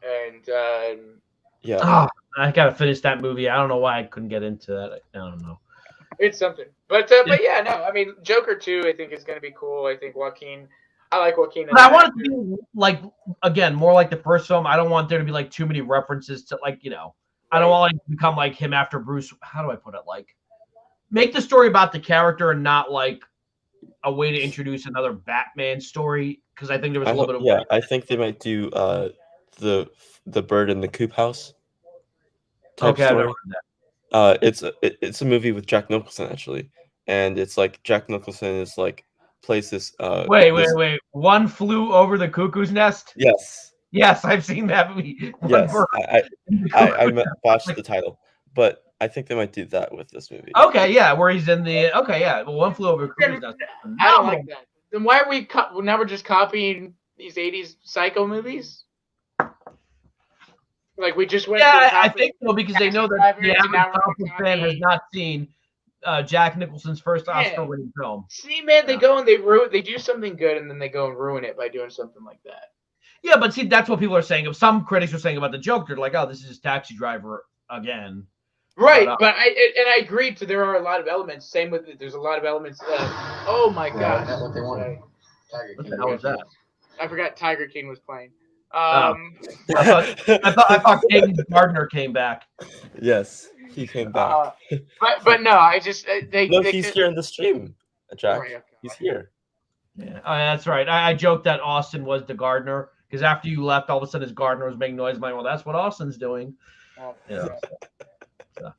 and I gotta finish that movie. I don't know why I couldn't get into that. I don't know. It's something, but yeah, no. I mean, Joker 2, I think is going to be cool. I think Joaquin. I like Joaquin. But I want it to be like again more like the first film. I don't want there to be like too many references to like I don't want to become like him after Bruce. How do I put it? Like make the story about the character and not like a way to introduce another Batman story. Because I think there was a little bit of I think they might do the bird in the coop house type story. I know that. It's a movie with Jack Nicholson actually, and it's like Jack Nicholson is like plays this. Wait! One Flew Over the Cuckoo's Nest. Yes, I've seen that movie. Yes, I watched the title, but I think they might do that with this movie. Okay, yeah, where he's in the well, One Flew Over the Cuckoo's Nest. I don't like that. Then why are we now we're just copying these 80s psycho movies? Like we just went. Yeah, I think so because they know that the average comic fan has not seen Jack Nicholson's first Oscar-winning film. See, man, they go and they do something good and then they go and ruin it by doing something like that. Yeah, but see, that's what people are saying. Some critics are saying about the Joker. They're like, oh, this is just Taxi Driver again. Right, but I agreed to there are a lot of elements. Same with there's a lot of elements. Oh my gosh, that's what they wanted. What the hell was that? I forgot Tiger King was playing. I thought James Gardner came back. Yes. He came back. But no, I just they. No, they he's could- here in the stream, Jack. Oh, yeah. He's here. Yeah, that's right. I joked that Austin was the gardener because after you left, all of a sudden his gardener was making noise. I'm like, well, that's what Austin's doing. Yeah. So.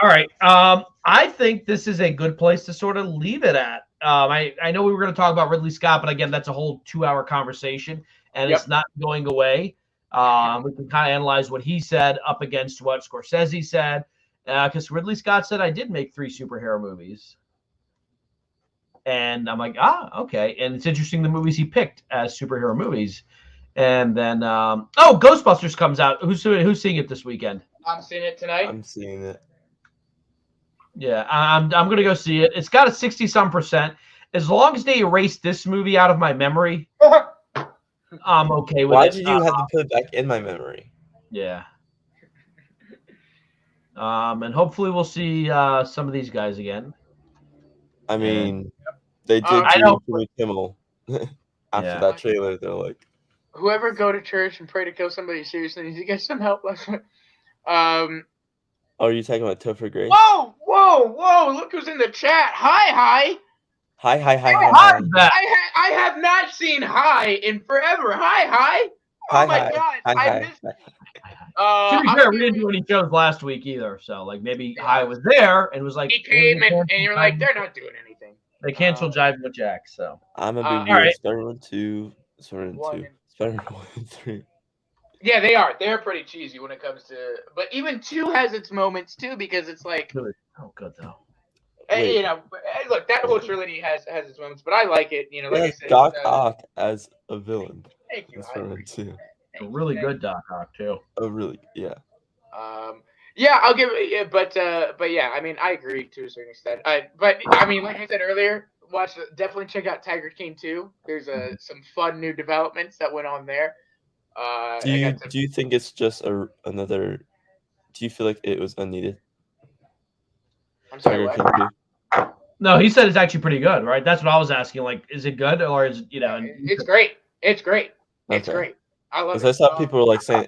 All right. I think this is a good place to sort of leave it at. I know we were going to talk about Ridley Scott, but again, that's a whole 2-hour conversation, and it's not going away. We can kind of analyze what he said up against what Scorsese said, because Ridley Scott said I did make 3 superhero movies. And I'm like, okay. And it's interesting the movies he picked as superhero movies. And then, Ghostbusters comes out. Who's seeing it this weekend? I'm seeing it tonight. I'm seeing it. Yeah, I'm gonna go see it. It's got a 60-some%. As long as they erase this movie out of my memory, I'm okay with it. Why did you have to put it back in my memory? Yeah. And hopefully we'll see some of these guys again. I mean, they did Jimmy Kimmel after that trailer. They're like, whoever go to church and pray to kill somebody seriously needs to get some help. are you talking about Topher Grace? Whoa! Look who's in the chat. Hi. Hi. I have not seen Hi in forever. Hi. Oh my God. I missed it. To be fair, we didn't do any shows last week either, so like maybe Hi was there and was like he came and you're like they're not doing anything. They canceled Jivin With Jack, so I'm gonna be right. Spiderman 2, Spiderman 1 and 3. Yeah, they are. They're pretty cheesy when it comes to, but even 2 has its moments too because it's like, good though. You know, look, that whole trilogy has its moments, but I like it. You know, like I said, Doc Ock as a villain. Thank you. Spiderman 2. A really good Doc Ock too. Oh, really? Yeah. Yeah, I'll give it. But yeah, I mean, I agree to a certain extent. But I mean, like I said earlier, definitely check out Tiger King 2. There's some fun new developments that went on there. Do you think it's just another? Do you feel like it was unneeded? I'm sorry. Tiger King 2? No, he said it's actually pretty good, right? That's what I was asking. Like, is it good or is It's great. It's great. It's Okay. great. I love it. Because I saw people were like saying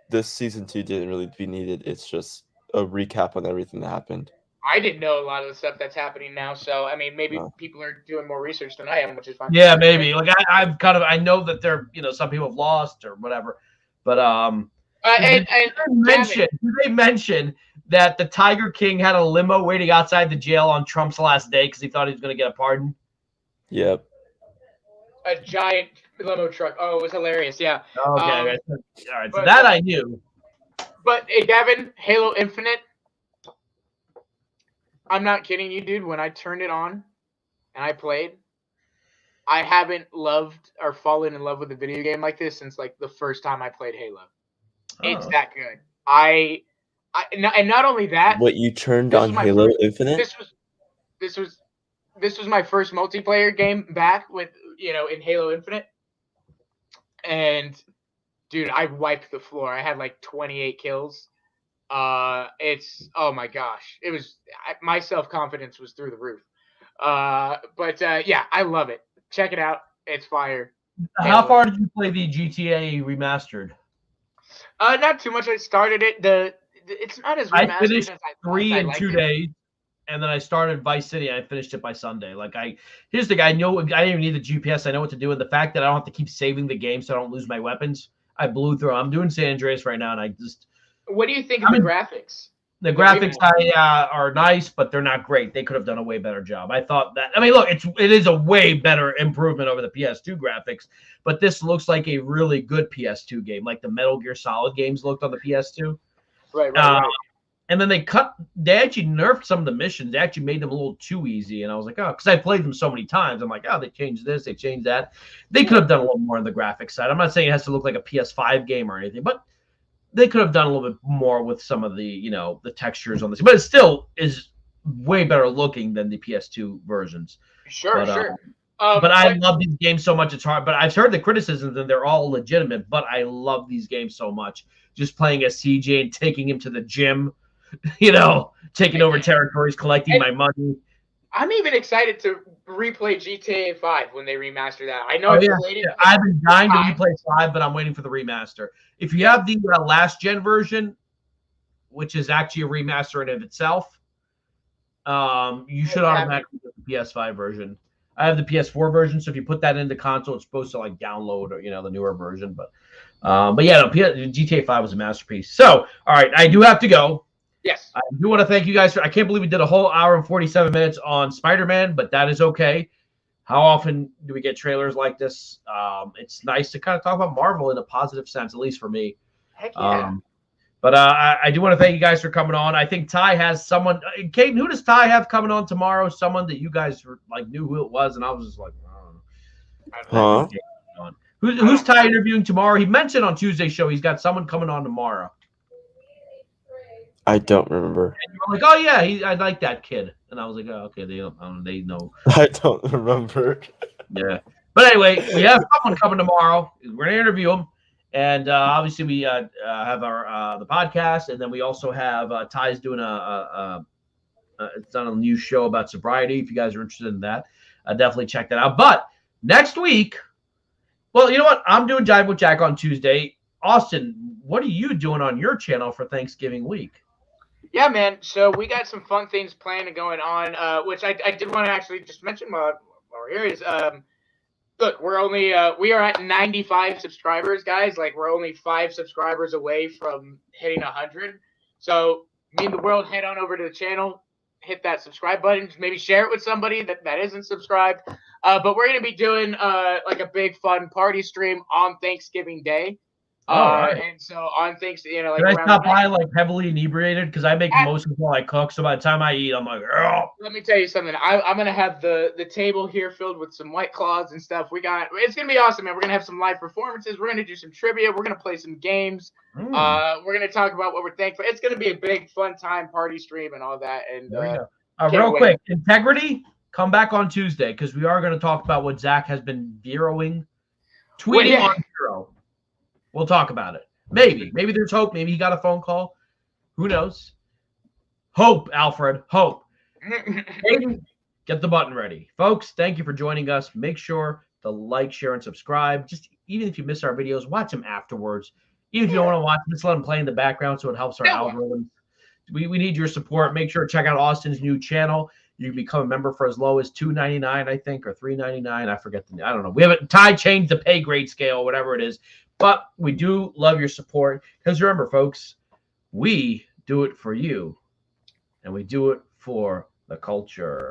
this season 2 didn't really be needed. It's just a recap on everything that happened. I didn't know a lot of the stuff that's happening now, so I mean, maybe people are doing more research than I am, which is fine. Yeah, maybe. Like I know that they're some people have lost or whatever, but did they mention that the Tiger King had a limo waiting outside the jail on Trump's last day because he thought he was going to get a pardon? Yep. A giant limo truck. Oh, it was hilarious. Yeah. Okay. All right. So that I knew. But hey, Gavin, Halo Infinite. I'm not kidding you, dude. When I turned it on and I played, I haven't loved or fallen in love with a video game like this since like the first time I played Halo. It's that good. And not only that. What, you turned on Halo Infinite? This was my first multiplayer game back with in Halo Infinite. And dude, I wiped the floor. I had like 28 kills. Oh my gosh, it was my self-confidence was through the roof. But yeah, I love it. Check it out. It's fire. How far did you play the GTA remastered? Not too much. I started it. It's not as remastered. I finished as 3 in 2 days, and then I started Vice City. And I finished it by Sunday. Like here's the guy. I didn't even need the GPS. I know what to do, and the fact that I don't have to keep saving the game so I don't lose my weapons. I blew through. I'm doing San Andreas right now, and I just. What do you think of the graphics? The graphics are nice, but they're not great. They could have done a way better job. I thought that. I mean, look, it is a way better improvement over the PS2 graphics, but this looks like a really good PS2 game, like the Metal Gear Solid games looked on the PS2. Right. And then they actually nerfed some of the missions. They actually made them a little too easy, and I was like, oh, because I played them so many times. I'm like, oh, they changed this, they changed that. They could have done a little more on the graphics side. I'm not saying it has to look like a PS5 game or anything, but they could have done a little bit more with some of the, the textures on this, but it still is way better looking than the PS2 versions. Sure. But I love these games so much. It's hard, but I've heard the criticisms and they're all legitimate, but I love these games so much. Just playing as CJ and taking him to the gym, taking over territories, collecting my money. I'm even excited to replay GTA 5 when they remaster that. I know it's related. I've been dying to replay 5, but I'm waiting for the remaster. If you have the last gen version, which is actually a remaster in of itself, you should automatically get the PS5 version. I have the PS4 version, so if you put that into console, it's supposed to like download, or, the newer version. But yeah, no, GTA 5 was a masterpiece. So, all right, I do have to go. Yes. I do want to thank you guys I can't believe we did a whole hour and 47 minutes on Spider-Man, but that is okay. How often do we get trailers like this? It's nice to kind of talk about Marvel in a positive sense, at least for me. Heck yeah. But I do want to thank you guys for coming on. I think Ty has someone. Kate, who does Ty have coming on tomorrow? Someone that you guys knew who it was, and I was just like, I don't know. Huh? Who's Ty interviewing tomorrow? He mentioned on Tuesday's show he's got someone coming on tomorrow. I don't remember. And you were like, oh yeah, I like that kid, and I was like, oh okay, they know. I don't remember. Yeah, but anyway, we have someone coming tomorrow. We're gonna interview him, and obviously we have our the podcast, and then we also have Ty's doing it's on a new show about sobriety. If you guys are interested in that, definitely check that out. But next week, well, you know what? I'm doing Jivin With Jack on Tuesday. Austin, what are you doing on your channel for Thanksgiving week? Yeah, man. So we got some fun things planned and going on, which I did want to actually just mention while we're here is, look, we are at 95 subscribers, guys. Like, we're only 5 subscribers away from hitting 100. So me and the world, head on over to the channel, hit that subscribe button, maybe share it with somebody that isn't subscribed. But we're going to be doing like a big fun party stream on Thanksgiving Day. Right. And so on Thanksgiving, Can I stop by heavily inebriated? Because I make most of what I cook. So by the time I eat, I'm like, oh. Let me tell you something. I'm gonna have the table here filled with some White Claws and stuff. It's gonna be awesome, man. We're gonna have some live performances. We're gonna do some trivia. We're gonna play some games. We're gonna talk about what we're thankful. It's gonna be a big fun time party stream and all that. And real quick, integrity. Come back on Tuesday because we are going to talk about what Zach has been tweeting on Zero. We'll talk about it. Maybe there's hope. Maybe he got a phone call. Who knows? Hope, Alfred. Hope. Aiden, get the button ready. Folks, thank you for joining us. Make sure to like, share, and subscribe. Just even if you miss our videos, watch them afterwards. Even if you don't want to watch them, just let them play in the background so it helps our algorithm. We need your support. Make sure to check out Austin's new channel. You can become a member for as low as $2.99, I think, or $3.99. I forget I don't know. We haven't changed the pay grade scale, whatever it is. But we do love your support. Because remember, folks, we do it for you. And we do it for the culture.